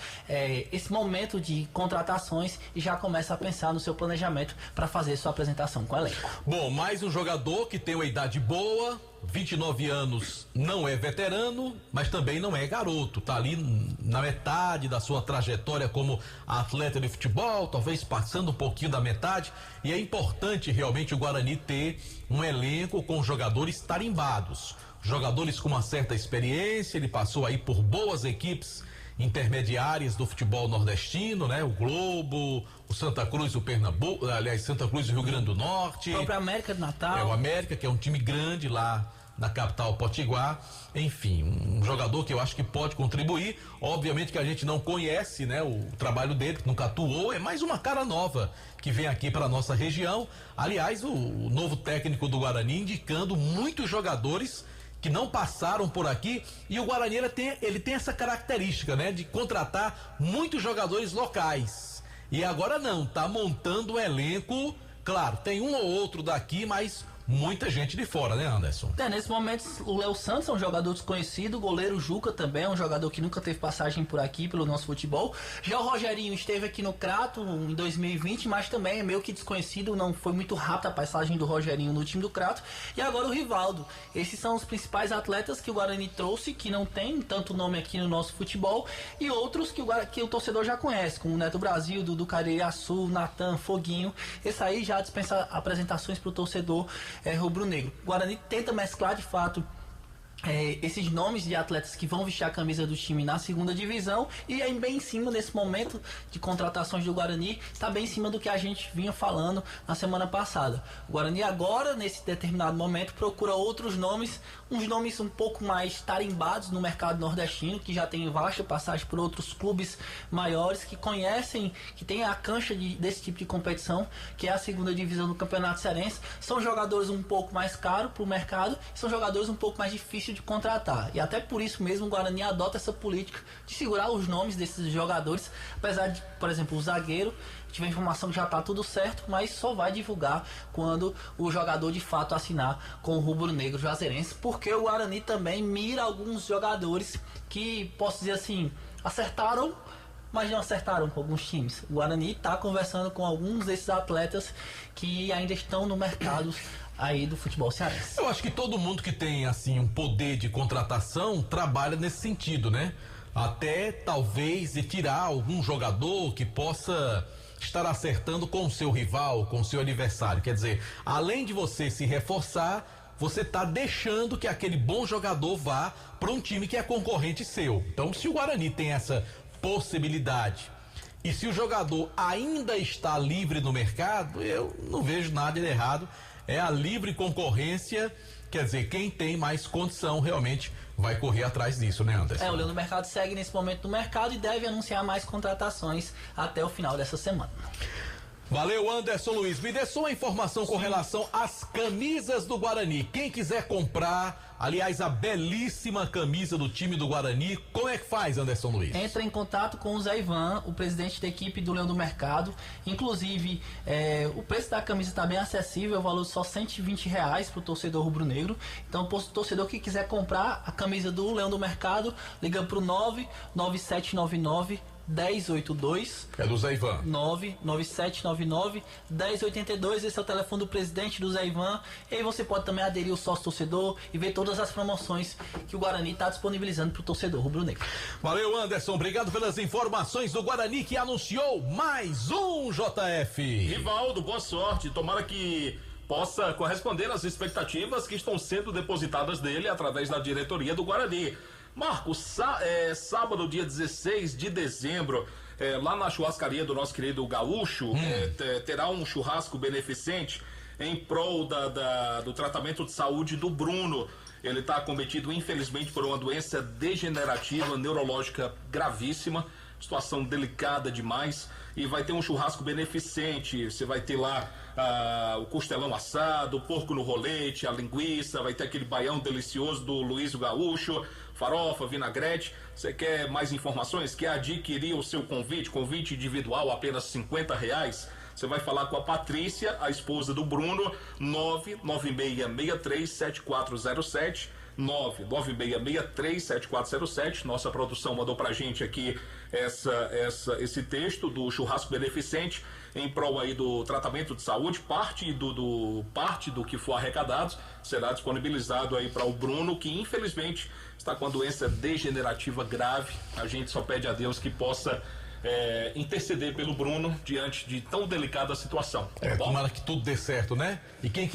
esse momento de contratações e já começa a pensar no seu planejamento para fazer sua apresentação com o elenco. Bom, mais um jogador que tem uma idade boa, 29 anos, não é veterano, mas também não é garoto, tá ali na metade da sua trajetória como atleta de futebol, talvez passando um pouquinho da metade, e é importante realmente o Guarani ter um elenco com jogadores tarimbados, jogadores com uma certa experiência. Ele passou aí por boas equipes intermediárias do futebol nordestino, né? O Globo, o Santa Cruz, o Pernambuco, aliás, Santa Cruz do Rio Grande do Norte. O próprio América do Natal. O América, que é um time grande lá na capital potiguar. Enfim, um jogador que eu acho que pode contribuir. Obviamente que a gente não conhece, né, o trabalho dele, que nunca atuou, é mais uma cara nova que vem aqui para nossa região. Aliás, o novo técnico do Guarani indicando muitos jogadores que não passaram por aqui, e o Guarani ele tem essa característica, né, de contratar muitos jogadores locais. E agora não, tá montando um elenco, claro, tem um ou outro daqui, mas muita gente de fora, né, Anderson? Nesse momento o Léo Santos é um jogador desconhecido, o goleiro Juca também é um jogador que nunca teve passagem por aqui, pelo nosso futebol. Já o Rogerinho esteve aqui no Crato em 2020, mas também é meio que desconhecido, não foi muito rápida a passagem do Rogerinho no time do Crato. E agora o Rivaldo. Esses são os principais atletas que o Guarani trouxe, que não tem tanto nome aqui no nosso futebol, e outros que o torcedor já conhece, como o Neto Brasil, Dudu Caririaçu, Natan, Foguinho. Esse aí já dispensa apresentações para o torcedor rubro-negro. O Guarani tenta mesclar de fato esses nomes de atletas que vão vestir a camisa do time na segunda divisão, e aí bem em cima nesse momento de contratações do Guarani, está bem em cima do que a gente vinha falando na semana passada. O Guarani agora, nesse determinado momento, procura outros nomes, uns nomes um pouco mais tarimbados no mercado nordestino, que já tem vasta passagem por outros clubes maiores, que conhecem, que tem a cancha desse tipo de competição, que é a segunda divisão do Campeonato Cearense. São jogadores um pouco mais caros para o mercado, são jogadores um pouco mais difíceis de contratar, e até por isso mesmo o Guarani adota essa política de segurar os nomes desses jogadores, apesar de, por exemplo, o zagueiro tiver informação que já está tudo certo, mas só vai divulgar quando o jogador de fato assinar com o rubro-negro juazeirense, porque o Guarani também mira alguns jogadores que, posso dizer assim, acertaram, mas não acertaram com alguns times. O Guarani está conversando com alguns desses atletas que ainda estão no mercado aí do futebol cearense. Eu acho que todo mundo que tem assim um poder de contratação trabalha nesse sentido, né? Até talvez tirar algum jogador que possa estar acertando com o seu rival, com o seu adversário. Quer dizer, além de você se reforçar, você está deixando que aquele bom jogador vá para um time que é concorrente seu. Então, se o Guarani tem essa possibilidade e se o jogador ainda está livre no mercado, eu não vejo nada de errado. É a livre concorrência, quer dizer, quem tem mais condição realmente vai correr atrás disso, né, Anderson? O Leão do Mercado segue nesse momento no mercado e deve anunciar mais contratações até o final dessa semana. Valeu, Anderson Luiz. Me dê só uma informação com relação às camisas do Guarani. Quem quiser comprar, aliás, a belíssima camisa do time do Guarani, como é que faz, Anderson Luiz? Entra em contato com o Zé Ivan, o presidente da equipe do Leão do Mercado. Inclusive, o preço da camisa está bem acessível, o valor só R$120 para o torcedor rubro-negro. Então, o torcedor que quiser comprar a camisa do Leão do Mercado, liga para o 99799 1082. É do Zé Ivan. 99799-1082. Esse é o telefone do presidente do Zé Ivan. E aí você pode também aderir ao sócio torcedor e ver todas as promoções que o Guarani está disponibilizando para o torcedor rubro-negro. Valeu, Anderson. Obrigado pelas informações do Guarani, que anunciou mais um JF. Rivaldo, boa sorte. Tomara que possa corresponder às expectativas que estão sendo depositadas dele através da diretoria do Guarani. Marcos, sábado, dia 16 de dezembro, lá na churrascaria do nosso querido Gaúcho, terá um churrasco beneficente em prol do tratamento de saúde do Bruno. Ele está acometido, infelizmente, por uma doença degenerativa neurológica gravíssima, situação delicada demais, e vai ter um churrasco beneficente. Você vai ter lá o costelão assado, o porco no rolete, a linguiça, vai ter aquele baião delicioso do Luiz Gaúcho, farofa, vinagrete. Você quer mais informações? Quer adquirir o seu convite individual, apenas R$50? Você vai falar com a Patrícia, a esposa do Bruno, 996637407, 996637407. Nossa produção mandou pra gente aqui esse texto do churrasco beneficente em prol aí do tratamento de saúde. Parte do que for arrecadado será disponibilizado aí para o Bruno, que infelizmente está com uma doença degenerativa grave. A gente só pede a Deus que possa interceder pelo Bruno diante de tão delicada situação. Tomara que tudo dê certo, né? E quem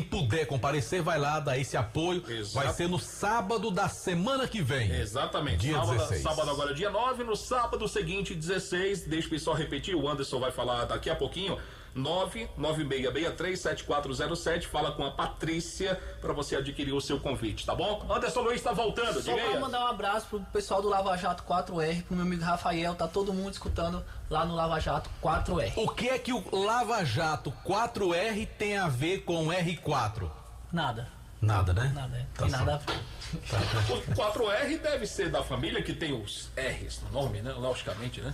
puder comparecer, vai lá dar esse apoio. Exato. Vai ser no sábado da semana que vem. Exatamente. Dia 16. Sábado agora dia 9, no sábado seguinte 16, deixa eu só repetir, o Anderson vai falar daqui a pouquinho. 996637407, fala com a Patrícia para você adquirir o seu convite, tá bom? Anderson Luiz está voltando. Só para mandar um abraço pro pessoal do Lava Jato 4R, pro meu amigo Rafael, tá todo mundo escutando lá no Lava Jato 4R. O que é que o Lava Jato 4R tem a ver com R4? Nada, né? Nada, Tá tem nada a certo. ver. O 4R deve ser da família que tem os R's no nome, né? Logicamente, né?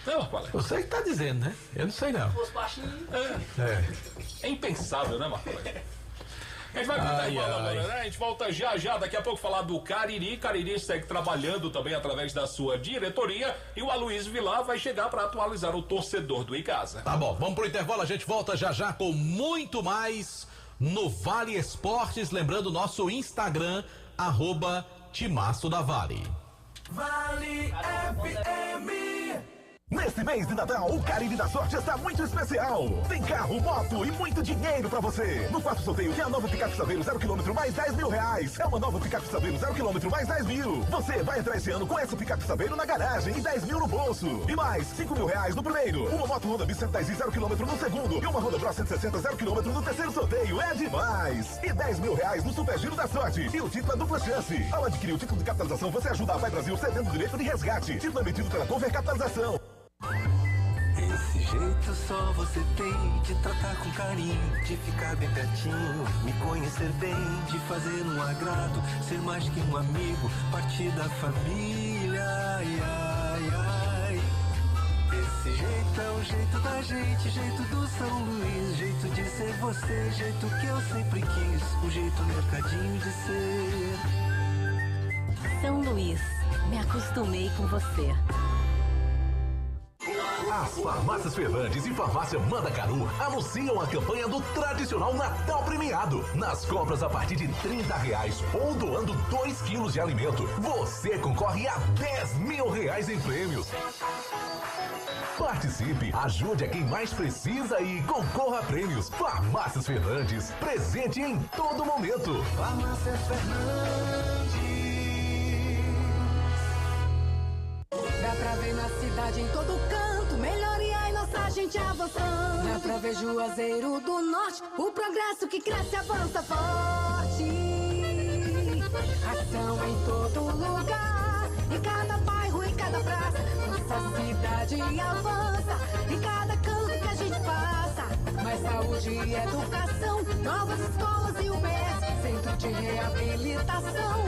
Não, qual é? Você que tá dizendo, né? Eu não sei não. Se fosse baixinho. É impensável, né, Marco? A gente vai pro intervalo agora, né? A gente volta já, daqui a pouco falar do Cariri. Cariri segue trabalhando também através da sua diretoria. E o Aloysio Vilar vai chegar para atualizar o torcedor do Icasa. Tá bom, vamos pro intervalo, a gente volta já com muito mais no Vale Esportes. Lembrando o nosso Instagram, @Timaço da Vale. Vale FM. Neste mês de Natal, o Cariri da Sorte está muito especial. Tem carro, moto e muito dinheiro pra você. No quarto sorteio tem a nova picape Saveiro 0 km mais 10 mil reais. É uma nova picape Saveiro 0 km mais 10 mil. Você vai entrar esse ano com essa picape Saveiro na garagem e 10 mil no bolso. E mais 5 mil reais no primeiro. Uma moto Honda Bis 110 0 km no segundo. E uma Honda Bros 160 0 km no terceiro sorteio. É demais. E 10 mil reais no Super Giro da Sorte. E o título é dupla chance. Ao adquirir o título de capitalização, você ajuda a Vai Brasil cedendo o direito de resgate. Título emitido pela Conver Capitalização. Esse jeito só você tem de tratar com carinho, de ficar bem pertinho, me conhecer bem, de fazer um agrado, ser mais que um amigo, partir da família, ai, ai, ai. Esse jeito é o jeito da gente, jeito do São Luís, jeito de ser você, jeito que eu sempre quis, o jeito mercadinho de ser. São Luís, me acostumei com você. As Farmácias Fernandes e Farmácia Mandacaru anunciam a campanha do tradicional Natal Premiado. Nas compras a partir de R$30 ou doando 2 quilos de alimento, você concorre a R$10 mil em prêmios. Participe, ajude a quem mais precisa e concorra a prêmios. Farmácias Fernandes, presente em todo momento. Farmácias Fernandes. Dá pra ver na cidade em todo canto, melhoria e nossa gente avançando. Dá pra ver Juazeiro do Norte, o progresso que cresce avança forte. Ação em todo lugar, em cada bairro, em cada praça. Nossa cidade avança, em cada canto que a gente passa. Mais saúde e educação, novas escolas e UBS, centro de reabilitação.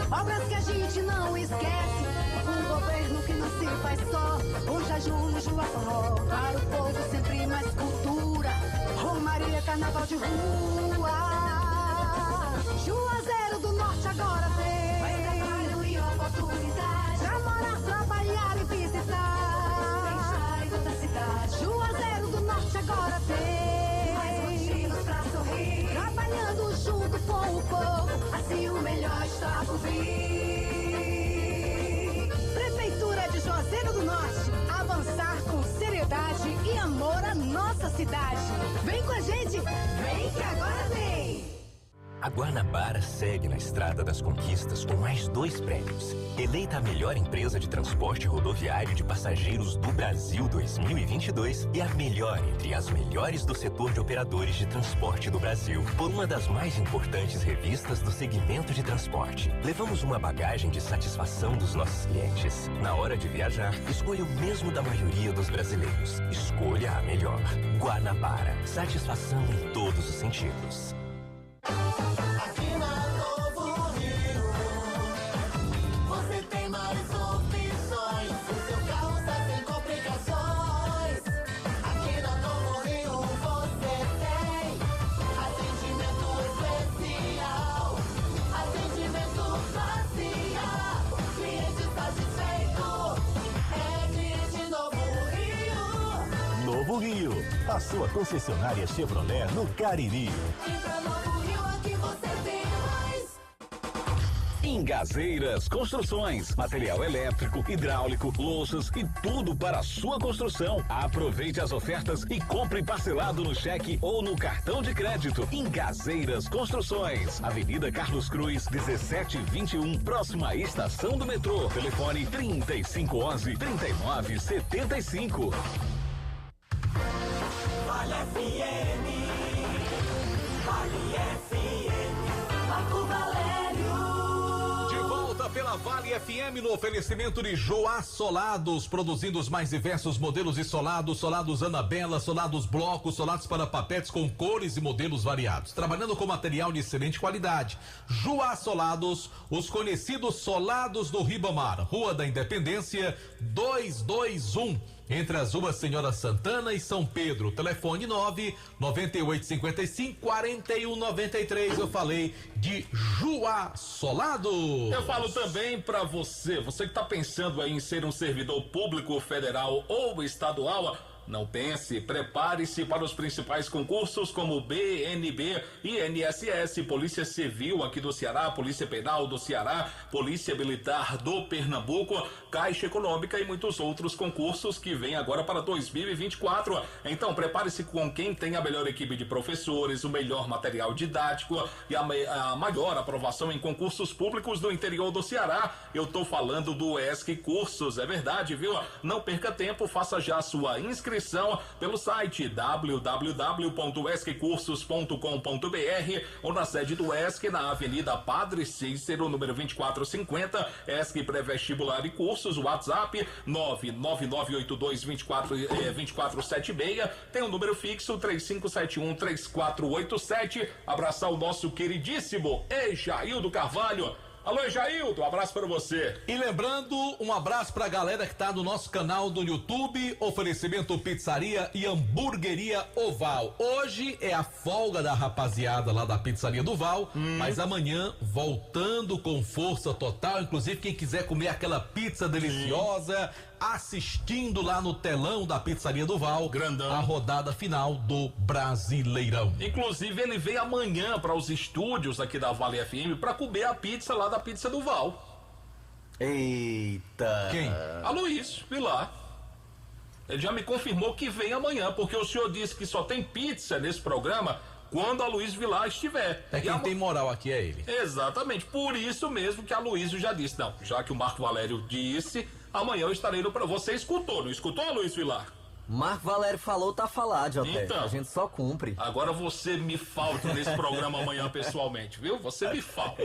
Obras que a gente não esquece. Um governo que não se faz só, um jejum no Juaforró. Para o povo sempre mais cultura, Romaria, carnaval de rua. Juazeiro do Norte agora vem, mais trabalho e oportunidade, pra morar, trabalhar e visitar. Deixar em outra cidade. Juazeiro do Norte agora vem, mais motivos pra sorrir, trabalhando junto com o povo, assim o melhor está por vir. Juazeiro do Norte, avançar com seriedade e amor à nossa cidade. Vem com a gente, vem que agora vem! A Guanabara segue na estrada das conquistas com mais 2 prêmios. Eleita a melhor empresa de transporte rodoviário de passageiros do Brasil 2022 e a melhor entre as melhores do setor de operadores de transporte do Brasil, por uma das mais importantes revistas do segmento de transporte. Levamos uma bagagem de satisfação dos nossos clientes. Na hora de viajar, escolha o mesmo da maioria dos brasileiros. Escolha a melhor. Guanabara. Satisfação em todos os sentidos. Aqui na Novo Rio, você tem mais opções. O seu carro está sem complicações. Aqui na Novo Rio você tem atendimento especial, atendimento facial. Cliente satisfeito é cliente Novo Rio. Novo Rio, a sua concessionária Chevrolet no Cariri. Engazeiras Construções, material elétrico, hidráulico, louças e tudo para a sua construção. Aproveite as ofertas e compre parcelado no cheque ou no cartão de crédito. Engazeiras Construções, Avenida Carlos Cruz, 1721, próxima à estação do metrô. Telefone 3511-3975. Vale FM, Vale FM, Marco Valério. Pela Vale FM no oferecimento de Joá Solados, produzindo os mais diversos modelos de solados, solados Anabela, solados blocos, solados para papetes com cores e modelos variados, trabalhando com material de excelente qualidade. Joá Solados, os conhecidos solados do Ribamar, Rua da Independência 221. entre as ruas Senhora Santana e São Pedro. Telefone 99855-4193. Eu falei de Juá Solado. Eu falo também pra você que tá pensando aí em ser um servidor público federal ou estadual. Não pense, prepare-se para os principais concursos como BNB, INSS, Polícia Civil aqui do Ceará, Polícia Penal do Ceará, Polícia Militar do Pernambuco, Caixa Econômica e muitos outros concursos que vêm agora para 2024. Então prepare-se com quem tem a melhor equipe de professores, o melhor material didático e a maior aprovação em concursos públicos do interior do Ceará. Eu tô falando do ESC Cursos, é verdade, viu? Não perca tempo, faça já a sua inscrição pelo site www.esccursos.com.br ou na sede do ESC na Avenida Padre Cícero, número 2450, ESC Pré-Vestibular e Cursos, WhatsApp 999822476, tem um número fixo 3571-3487. Abraçar o nosso queridíssimo Ejaildo Carvalho. Alô, Jaildo, um abraço para você. E lembrando, um abraço pra galera que tá no nosso canal do YouTube, oferecimento Pizzaria e Hamburgueria Oval. Hoje é a folga da rapaziada lá da Pizzaria do Val, mas amanhã voltando com força total, inclusive quem quiser comer aquela pizza deliciosa, assistindo lá no telão da Pizzaria do Val, grandão, a rodada final do Brasileirão. Inclusive ele vem amanhã para os estúdios aqui da Vale FM para comer a pizza lá da Pizza do Val. Eita! Quem? A Luiz Vilar. Ele já me confirmou que vem amanhã, porque o senhor disse que só tem pizza nesse programa quando a Luiz Vilar estiver. É quem tem moral aqui é ele. Exatamente, por isso mesmo que a Luiz já disse, não, já que o Marco Valério disse, amanhã eu estarei no programa. Você escutou, não escutou, Luiz Vilar? Marco Valério falou, tá falado, Joté. Então, a gente só cumpre. Agora você me falta nesse programa amanhã pessoalmente, viu? Você me falta.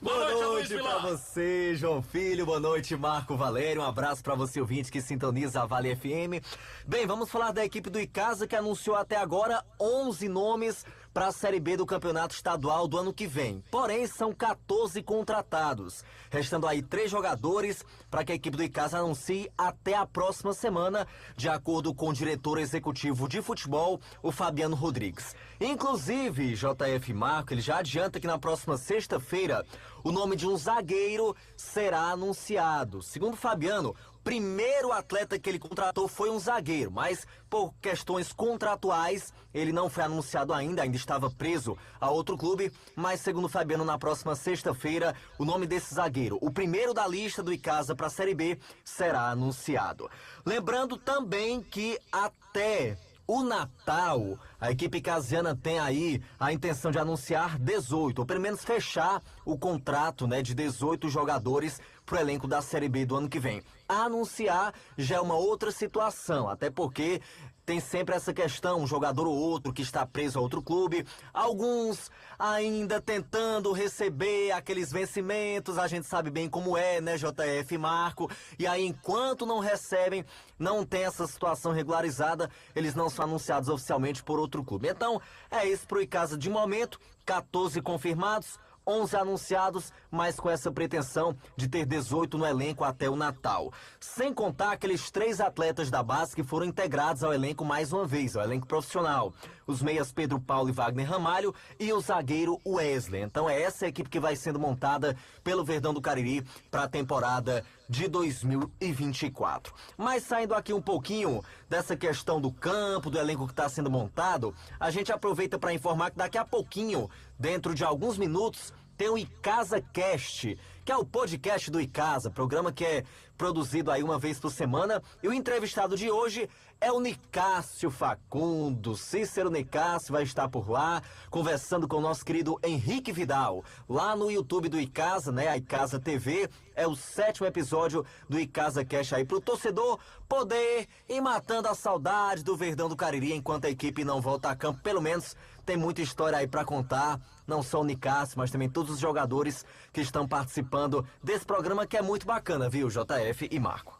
Boa noite pra você, João Filho. Boa noite, Marco Valério. Um abraço pra você, ouvinte, que sintoniza a Vale FM. Bem, vamos falar da equipe do Icasa, que anunciou até agora 11 nomes para a Série B do Campeonato Estadual do ano que vem. Porém, são 14 contratados. Restando aí 3 jogadores para que a equipe do Icasa anuncie até a próxima semana, de acordo com o diretor executivo de futebol, o Fabiano Rodrigues. Inclusive, JF Marco, ele já adianta que na próxima sexta-feira o nome de um zagueiro será anunciado. Segundo Fabiano, o primeiro atleta que ele contratou foi um zagueiro, mas por questões contratuais ele não foi anunciado ainda estava preso a outro clube, mas segundo Fabiano, na próxima sexta-feira o nome desse zagueiro, o primeiro da lista do Icasa para a Série B, será anunciado. Lembrando também que até o Natal, a equipe casiana tem aí a intenção de anunciar 18, ou pelo menos fechar o contrato, né, de 18 jogadores pro elenco da Série B do ano que vem. Anunciar já é uma outra situação, até porque tem sempre essa questão, um jogador ou outro que está preso a outro clube, alguns ainda tentando receber aqueles vencimentos, a gente sabe bem como é, né, JF Marco, e aí enquanto não recebem, não tem essa situação regularizada, eles não são anunciados oficialmente por outro clube. Então, é isso pro Icasa de momento, 14 confirmados, 11 anunciados, mas com essa pretensão de ter 18 no elenco até o Natal. Sem contar aqueles 3 atletas da base que foram integrados ao elenco mais uma vez, ao elenco profissional. Os meias Pedro Paulo e Wagner Ramalho e o zagueiro Wesley. Então é essa a equipe que vai sendo montada pelo Verdão do Cariri para a temporada de 2024. Mas saindo aqui um pouquinho dessa questão do campo, do elenco que está sendo montado, a gente aproveita para informar que daqui a pouquinho, dentro de alguns minutos, tem o Icasa Cast, que é o podcast do Icasa, programa que é produzido aí uma vez por semana. E o entrevistado de hoje é o Nicásio Facundo. Cícero Nicásio vai estar por lá, conversando com o nosso querido Henrique Vidal. Lá no YouTube do Icasa, né, a Icasa TV, é o 7º episódio do Icasa Cast aí pro torcedor poder ir matando a saudade do Verdão do Cariri enquanto a equipe não volta a campo. Pelo menos tem muita história aí pra contar, não só o Nicásio, mas também todos os jogadores que estão participando desse programa, que é muito bacana, viu, JF e Marco?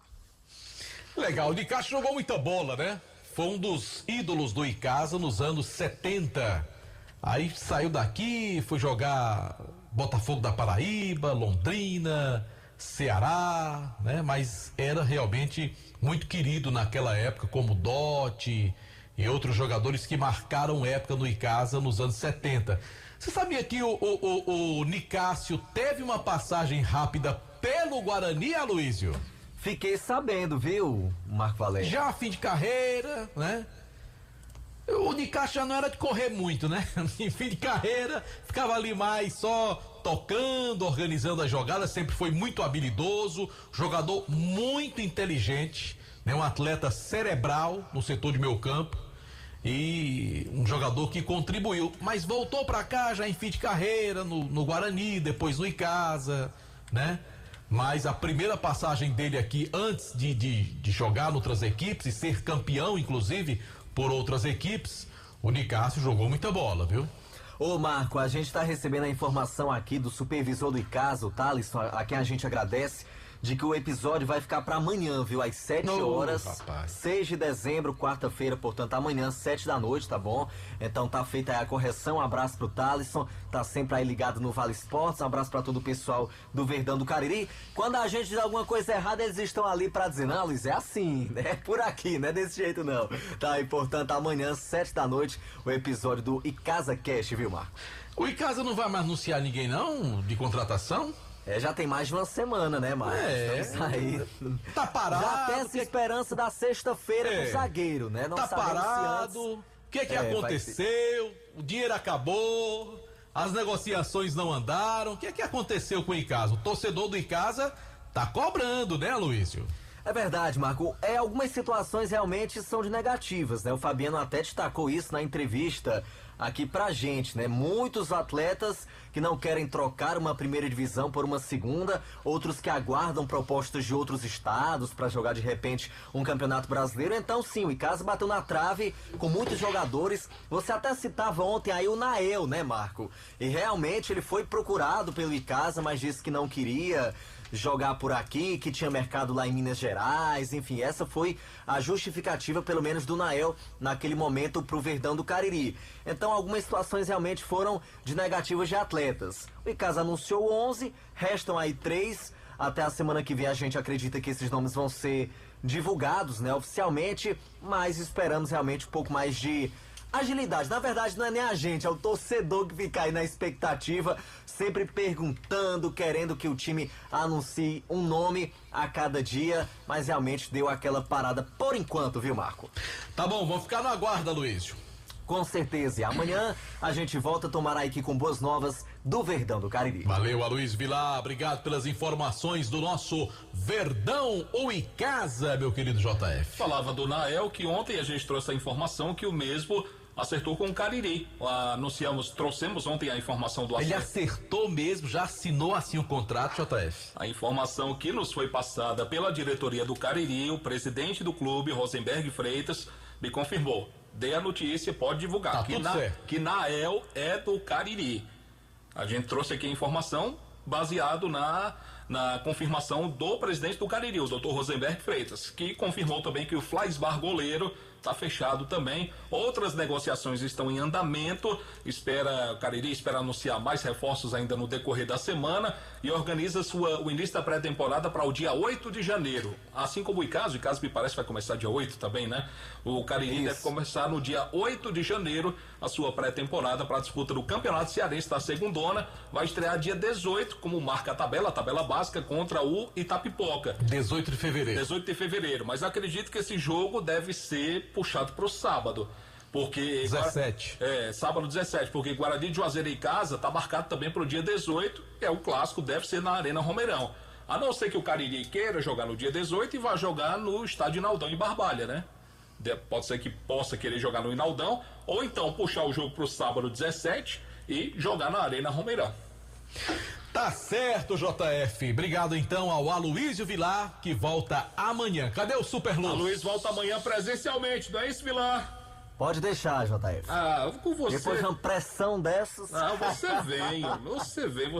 Legal, o Nicásio jogou muita bola, né? Foi um dos ídolos do Icasa nos anos 70. Aí saiu daqui, foi jogar Botafogo da Paraíba, Londrina, Ceará, né? Mas era realmente muito querido naquela época, como Dotti e outros jogadores que marcaram época no Icasa nos anos 70. Você sabia que o Nicásio teve uma passagem rápida pelo Guarani, Aloísio? Fiquei sabendo, viu, Marco Valério? Já fim de carreira, né? O Nicásio já não era de correr muito, né? Em fim de carreira, ficava ali mais só tocando, organizando as jogadas, sempre foi muito habilidoso, jogador muito inteligente, né? Um atleta cerebral no setor de meio campo e um jogador que contribuiu, mas voltou pra cá já em fim de carreira, no Guarani, depois no Icasa, né? Mas a primeira passagem dele aqui, antes de jogar em outras equipes e ser campeão, inclusive, por outras equipes, o Nicásio jogou muita bola, viu? Ô Marco, a gente tá recebendo a informação aqui do supervisor do Icasa, o Thalisson, a quem a gente agradece, de que o episódio vai ficar pra amanhã, viu? Às 7 horas, rapaz. 6 de dezembro, quarta-feira, portanto, amanhã, 7 da noite, tá bom? Então tá feita aí a correção, um abraço pro Thalisson, tá sempre aí ligado no Vale Esportes, um abraço pra todo o pessoal do Verdão do Cariri. Quando a gente diz alguma coisa errada, eles estão ali pra dizer, não, Luiz, é assim, né? Por aqui, não é desse jeito não. Tá aí, portanto, amanhã, 7 da noite, o episódio do Icasa Cast, viu, Marco? O Icasa não vai mais anunciar ninguém, não, de contratação? Já tem mais de uma semana, né, Marcos? Estamos aí. Tá parado. Já tem essa esperança da sexta-feira do zagueiro, né? Não tá parado. O que aconteceu? O dinheiro acabou, as negociações não andaram. O que aconteceu com o Icasa? O torcedor do Icasa tá cobrando, né, Aloísio? É verdade, Marco. Algumas situações realmente são de negativas, né? O Fabiano até destacou isso na entrevista aqui pra gente, né? Muitos atletas que não querem trocar uma primeira divisão por uma segunda, outros que aguardam propostas de outros estados para jogar de repente um campeonato brasileiro. Então sim, o Icasa bateu na trave com muitos jogadores. Você até citava ontem aí o Nael, né, Marco? E realmente ele foi procurado pelo Icasa, mas disse que não queria jogar por aqui, que tinha mercado lá em Minas Gerais, enfim, essa foi a justificativa, pelo menos do Nael, naquele momento pro Verdão do Cariri. Então algumas situações realmente foram de negativas de atletas. O Icasa anunciou 11, restam aí 3, até a semana que vem a gente acredita que esses nomes vão ser divulgados, né, oficialmente, mas esperamos realmente um pouco mais de agilidade. Na verdade não é nem a gente, é o torcedor que fica aí na expectativa, sempre perguntando, querendo que o time anuncie um nome a cada dia, mas realmente deu aquela parada por enquanto, viu, Marco? Tá bom, vamos ficar na guarda, Luísio. Com certeza, e amanhã a gente volta a tomar aqui com boas novas do Verdão do Cariri. Valeu, Aloysio Vilar, obrigado pelas informações do nosso Verdão ou Icasa, meu querido JF. Falava do Nael, que ontem a gente trouxe a informação que o mesmo acertou com o Cariri. Trouxemos ontem a informação do Ele acertou mesmo, já assinou assim o contrato, JF? A informação que nos foi passada pela diretoria do Cariri, o presidente do clube, Rosenberg Freitas, me confirmou. Dei a notícia, pode divulgar. Tá que Nael é do Cariri. A gente trouxe aqui a informação baseado na confirmação do presidente do Cariri, o Dr. Rosenberg Freitas, que confirmou também que o Flaisbar goleiro está fechado também. Outras negociações estão em andamento. O Cariri espera anunciar mais reforços ainda no decorrer da semana e organiza o início da pré-temporada para o dia 8 de janeiro. Assim como o Icasa me parece vai começar dia 8 também, né? O Cariri deve começar no dia 8 de janeiro a sua pré-temporada para a disputa do Campeonato Cearense da Segundona. Vai estrear dia 18, como marca a tabela básica, contra o Itapipoca. 18 de fevereiro. 18 de fevereiro, mas acredito que esse jogo deve ser puxado para o sábado. Porque 17. Sábado 17, porque Guarani de Juazeiro e Icasa tá marcado também para o dia 18, o clássico deve ser na Arena Romeirão. A não ser que o Cariri queira jogar no dia 18 e vá jogar no estádio Inaldão em Barbalha, né? Pode ser que possa querer jogar no Inaldão, ou então puxar o jogo para o sábado 17 e jogar na Arena Romeirão. Tá certo, JF. Obrigado então ao Aloysio Vilar, que volta amanhã. Cadê o Super Luz? Luiz volta amanhã presencialmente, não é isso, Vilar? Pode deixar, JF. Com você. Depois de uma pressão dessas. Você vem.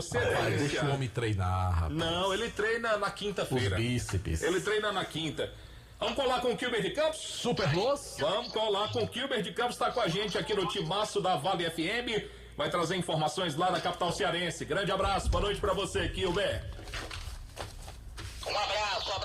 Deixa o homem treinar, rapaz. Não, ele treina na quinta-feira. Os bíceps. Ele treina na quinta. Vamos colar com o Kilber de Campos? Super Luz? Vamos colar com o Kilber de Campos, tá com a gente aqui no timaço da Vale FM. Vai trazer informações lá da capital cearense. Grande abraço, boa noite pra você, Kilber.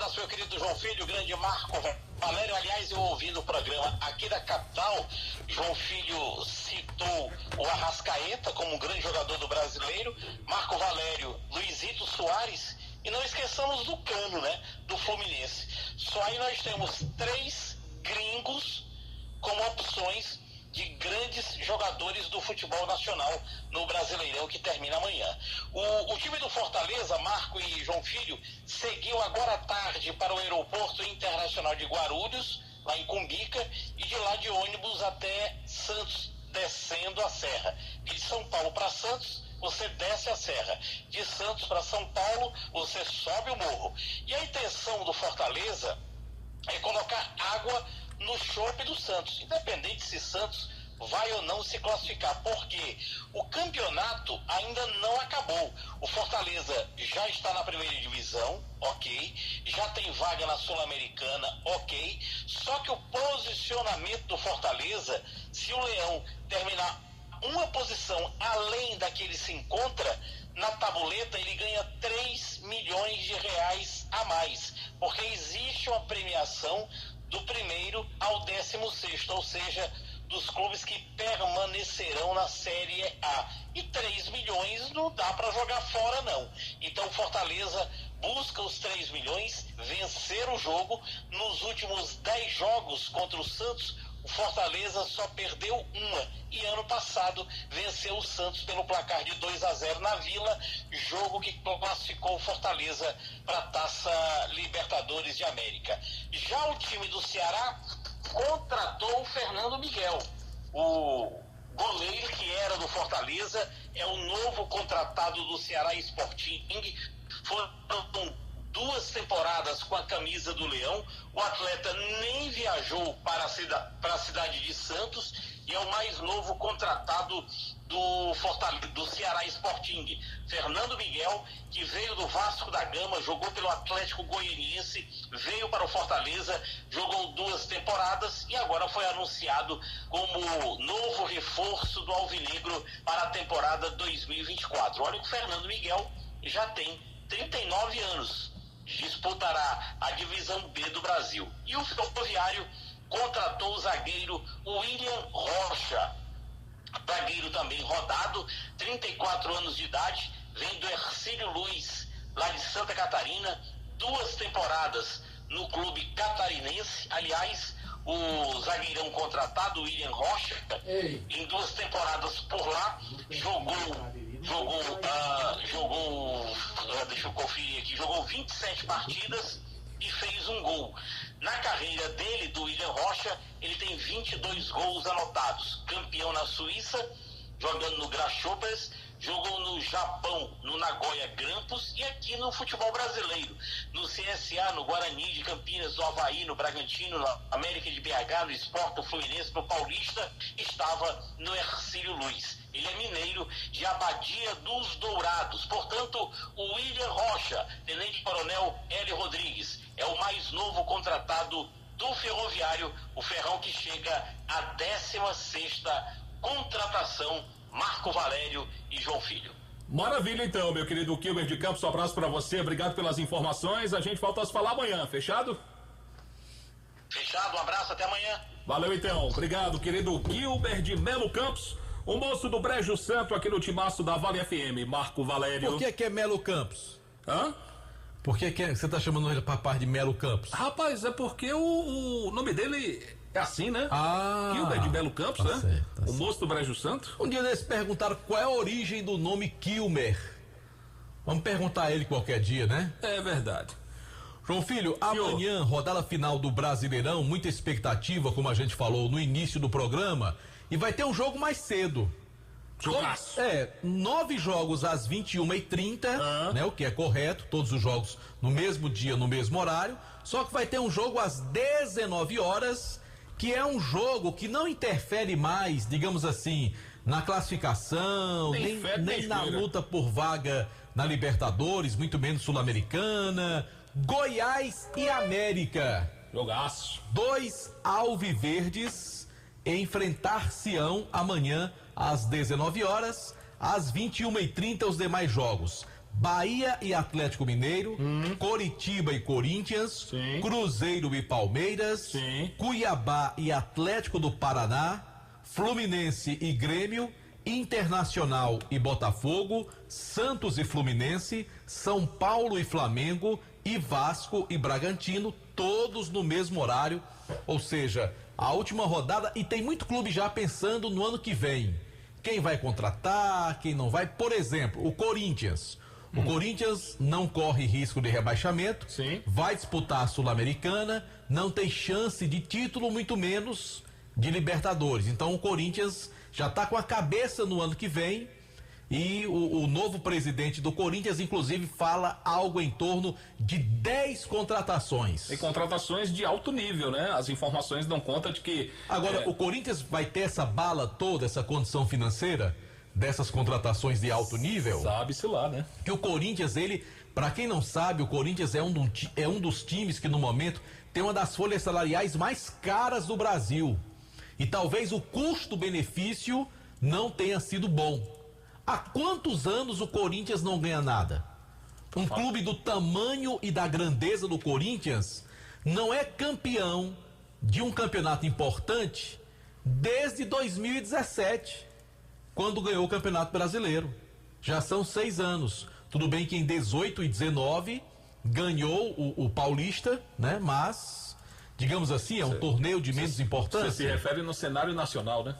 abraço, meu querido João Filho, grande Marco Valério. Aliás, eu ouvi no programa aqui da capital, João Filho citou o Arrascaeta como um grande jogador do brasileiro, Marco Valério, Luizito Soares, e não esqueçamos do Cano, né, do Fluminense. Só aí nós temos 3 gringos como opções de grandes jogadores do futebol nacional no Brasileirão, que termina amanhã. O time do Fortaleza, Marco e João Filho, seguiu agora à tarde para o Aeroporto Internacional de Guarulhos, lá em Cumbica, e de lá de ônibus até Santos, descendo a serra. De São Paulo para Santos, você desce a serra. De Santos para São Paulo, você sobe o morro. E a intenção do Fortaleza é colocar água no chope do Santos, independente se Santos vai ou não se classificar, porque o campeonato ainda não acabou. O Fortaleza já está na primeira divisão, ok, já tem vaga na Sul-Americana, ok, só que o posicionamento do Fortaleza, se o Leão terminar uma posição além da que ele se encontra, na tabuleta ele ganha 3 milhões de reais a mais, porque existe uma premiação do primeiro ao 16º, ou seja, dos clubes que permanecerão na Série A. E 3 milhões não dá para jogar fora, não. Então Fortaleza busca os 3 milhões, vencer o jogo. Nos últimos 10 jogos contra o Santos, o Fortaleza só perdeu uma. E ano passado venceu o Santos pelo placar de 2-0 na Vila, jogo que classificou o Fortaleza para a Taça Libertadores de América. Já o time do Ceará contratou o Fernando Miguel, o goleiro que era do Fortaleza, é o novo contratado do Ceará Sporting. Foram 2 temporadas com a camisa do Leão. O atleta nem viajou para a cidade de Santos e é o mais novo contratado do Ceará Sporting. Fernando Miguel, que veio do Vasco da Gama, jogou pelo Atlético Goianiense, veio para o Fortaleza, jogou 2 temporadas e agora foi anunciado como novo reforço do Alvinegro para a temporada 2024. Olha que o Fernando Miguel já tem 39 anos, disputará a divisão B do Brasil. E o Ferroviário contratou o zagueiro William Rocha, zagueiro também rodado, 34 anos de idade, vem do Hercílio Luiz, lá de Santa Catarina, 2 temporadas no clube catarinense. Aliás, o zagueirão contratado, William Rocha, em 2 temporadas por lá, deixa eu conferir aqui, jogou 27 partidas e fez 1 gol. Na carreira dele, do William Rocha, ele tem 22 gols anotados. Campeão na Suíça, jogando no Grasshoppers, jogou no Japão, no Nagoya Grampus, e aqui no futebol brasileiro, no CSA, no Guarani de Campinas, no Avaí, no Bragantino, no América de BH, no Sport, no Fluminense, no Paulista, estava no Hercílio Luiz. Ele é mineiro de Abadia dos Dourados. Portanto, o William Rocha, tenente-coronel Hélio Rodrigues, é o mais novo contratado do Ferroviário, o Ferrão que chega à 16ª contratação. Marco Valério e João Filho. Maravilha então, meu querido Kilber de Campos, um abraço pra você, obrigado pelas informações, a gente volta a se falar amanhã, fechado? Fechado, um abraço, até amanhã. Valeu então, obrigado, querido Kilber de Melo Campos, o moço do Brejo Santo aqui no timaço da Vale FM, Marco Valério. Por que é Melo Campos? Hã? Por que você tá chamando ele pra par de Melo Campos? Rapaz, é porque o nome dele é assim, né? Kilber de Melo Campos, tá né? Certo, o moço do Brejo Santo. Um dia eles perguntaram qual é a origem do nome Kilmer. Vamos perguntar a ele qualquer dia, né? É verdade. João Filho, amanhã, rodada final do Brasileirão, muita expectativa, como a gente falou no início do programa, e vai ter um jogo mais cedo. Jogaço. 9 jogos às 21h30, né? O que é correto, todos os jogos no mesmo dia, no mesmo horário, só que vai ter um jogo às 19 horas, que é um jogo que não interfere mais, digamos assim, na classificação, nem na luta por vaga na Libertadores, muito menos Sul-Americana. Goiás e América. Jogaço. 2 alviverdes enfrentar-se-ão amanhã às 19 horas, às 21h30 os demais jogos. Bahia e Atlético Mineiro, Coritiba e Corinthians, Cruzeiro e Palmeiras, Cuiabá e Atlético do Paraná, Fluminense e Grêmio, Internacional e Botafogo, Santos e Fluminense, São Paulo e Flamengo e Vasco e Bragantino, todos no mesmo horário, ou seja, a última rodada, e tem muito clube já pensando no ano que vem. Quem vai contratar, quem não vai. Por exemplo, o Corinthians. O Corinthians não corre risco de rebaixamento, vai disputar a Sul-Americana, não tem chance de título, muito menos de Libertadores. Então o Corinthians já está com a cabeça no ano que vem, e o novo presidente do Corinthians, inclusive, fala algo em torno de 10 contratações. E contratações de alto nível, né? As informações dão conta de que... Agora, o Corinthians vai ter essa bala toda, essa condição financeira dessas contratações de alto nível? Sabe-se lá, né? Que o Corinthians, para quem não sabe, o Corinthians é um dos times que no momento tem uma das folhas salariais mais caras do Brasil. E talvez o custo-benefício não tenha sido bom. Há quantos anos o Corinthians não ganha nada? Um clube do tamanho e da grandeza do Corinthians não é campeão de um campeonato importante desde 2017. Quando ganhou o Campeonato Brasileiro. Já são 6 anos. Tudo bem que em 18 e 19 ganhou o Paulista, né? Mas, digamos assim, é um torneio de menos importância. Você se refere no cenário nacional, né?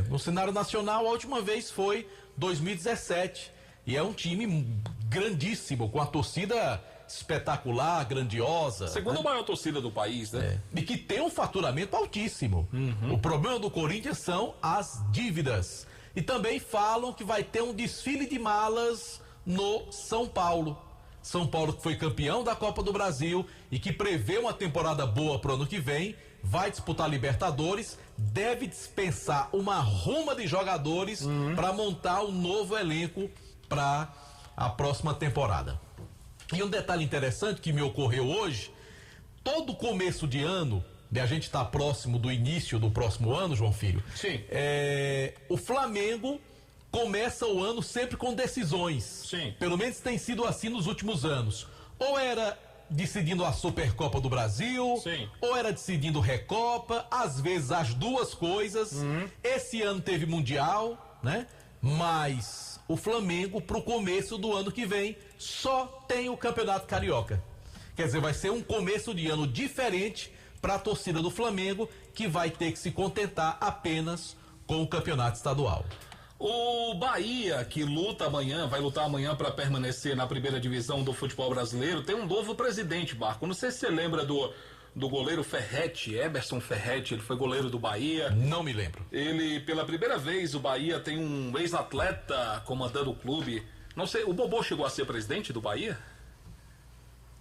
No cenário nacional a última vez foi 2017. E é um time grandíssimo, com a torcida espetacular, grandiosa. Segunda maior torcida do país, né? E que tem um faturamento altíssimo. O problema do Corinthians são as dívidas. E também falam que vai ter um desfile de malas no São Paulo. São Paulo, que foi campeão da Copa do Brasil e que prevê uma temporada boa para o ano que vem, vai disputar Libertadores, deve dispensar uma ruma de jogadores para montar um novo elenco para a próxima temporada. E um detalhe interessante que me ocorreu hoje: todo começo de ano, a gente está próximo do início do próximo ano, João Filho. Sim. O Flamengo começa o ano sempre com decisões. Sim. Pelo menos tem sido assim nos últimos anos. Ou era decidindo a Supercopa do Brasil, ou era decidindo Recopa, às vezes as duas coisas. Esse ano teve Mundial, né? Mas o Flamengo, pro começo do ano que vem, só tem o Campeonato Carioca. Quer dizer, vai ser um começo de ano diferente para a torcida do Flamengo, que vai ter que se contentar apenas com o campeonato estadual. O Bahia, que vai lutar amanhã para permanecer na primeira divisão do futebol brasileiro, tem um novo presidente, Marco. Não sei se você lembra do goleiro Ferretti, Emerson Ferretti, ele foi goleiro do Bahia. Não me lembro. Ele, pela primeira vez, o Bahia tem um ex-atleta comandando o clube. Não sei, o Bobô chegou a ser presidente do Bahia?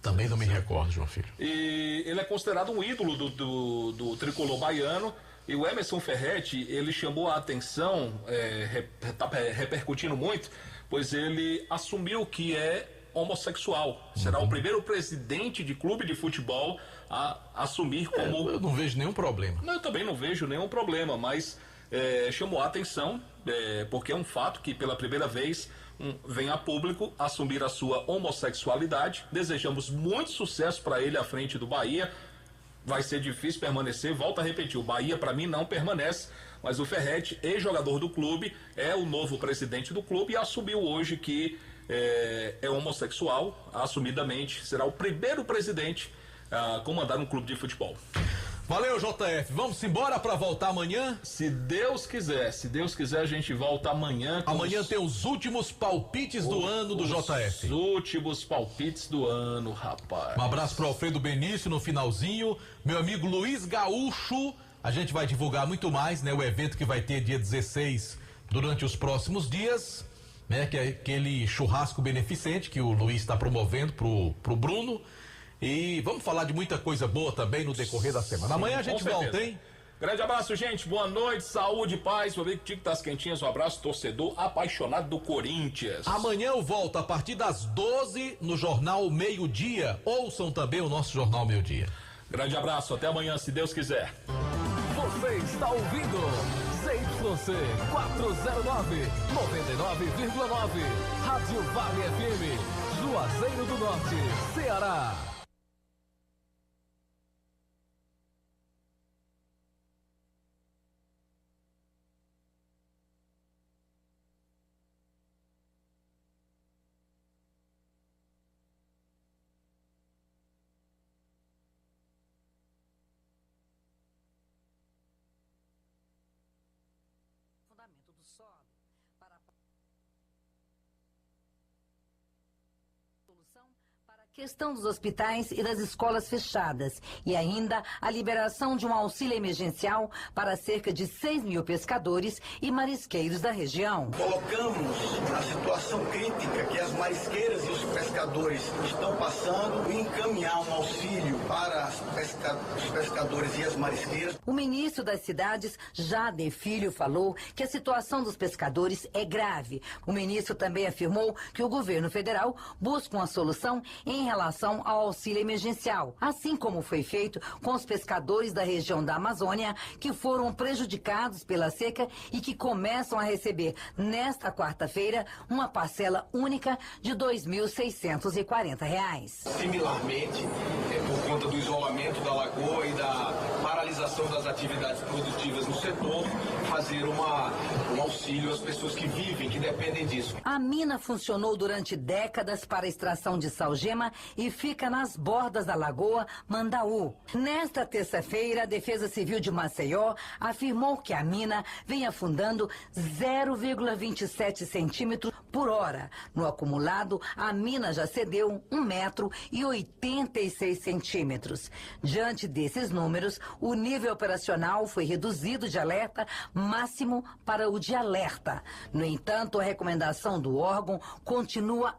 Também não me recordo, João Filho. E ele é considerado um ídolo do tricolor baiano. E o Emerson Ferretti, ele chamou a atenção, tá repercutindo muito, pois ele assumiu que é homossexual. Será o primeiro presidente de clube de futebol a assumir como... Eu não vejo nenhum problema. Não, eu também não vejo nenhum problema, mas chamou a atenção, porque é um fato que pela primeira vez vem a público assumir a sua homossexualidade. Desejamos muito sucesso para ele à frente do Bahia. Vai ser difícil permanecer, volto a repetir, o Bahia para mim não permanece, mas o Ferretti, ex-jogador do clube, é o novo presidente do clube e assumiu hoje que é homossexual, assumidamente, será o primeiro presidente a comandar um clube de futebol. Valeu, JF. Vamos embora para voltar amanhã? Se Deus quiser a gente volta amanhã. Amanhã tem os últimos palpites do ano do JF. Os últimos palpites do ano, rapaz. Um abraço para Alfredo Benício no finalzinho. Meu amigo Luiz Gaúcho. A gente vai divulgar muito mais, né? O evento que vai ter dia 16 durante os próximos dias, né? Que é aquele churrasco beneficente que o Luiz está promovendo pro Bruno. E vamos falar de muita coisa boa também no decorrer da semana. Amanhã a gente volta, hein? Grande abraço, gente. Boa noite, saúde, paz. Meu amigo Tico das Quentinhas, um abraço, torcedor apaixonado do Corinthians. Amanhã eu volto a partir das 12 no Jornal Meio Dia. Ouçam também o nosso Jornal Meio Dia. Grande abraço, até amanhã, se Deus quiser. Você está ouvindo ZYC 409, 99,9. Rádio Vale FM, Juazeiro do Norte, Ceará. Questão dos hospitais e das escolas fechadas e ainda a liberação de um auxílio emergencial para cerca de 6 mil pescadores e marisqueiros da região. Colocamos a situação crítica que as marisqueiras e os pescadores estão passando e encaminhar um auxílio para os pescadores e as marisqueiras. O ministro das Cidades, Jader Filho, falou que a situação dos pescadores é grave. O ministro também afirmou que o governo federal busca uma solução em relação ao auxílio emergencial, assim como foi feito com os pescadores da região da Amazônia que foram prejudicados pela seca e que começam a receber nesta quarta-feira uma parcela única de R$ 2.640. Similarmente, por conta do isolamento da lagoa e da paralisação das atividades produtivas no setor, fazer um auxílio às pessoas que vivem, que dependem disso. A mina funcionou durante décadas para a extração de salgema e fica nas bordas da Lagoa Mandaú. Nesta terça-feira, a Defesa Civil de Maceió afirmou que a mina vem afundando 0,27 centímetros por hora. No acumulado, a mina já cedeu 1,86 centímetros. Diante desses números, o nível operacional foi reduzido de alerta máximo para o de alerta. No entanto, a recomendação do órgão continua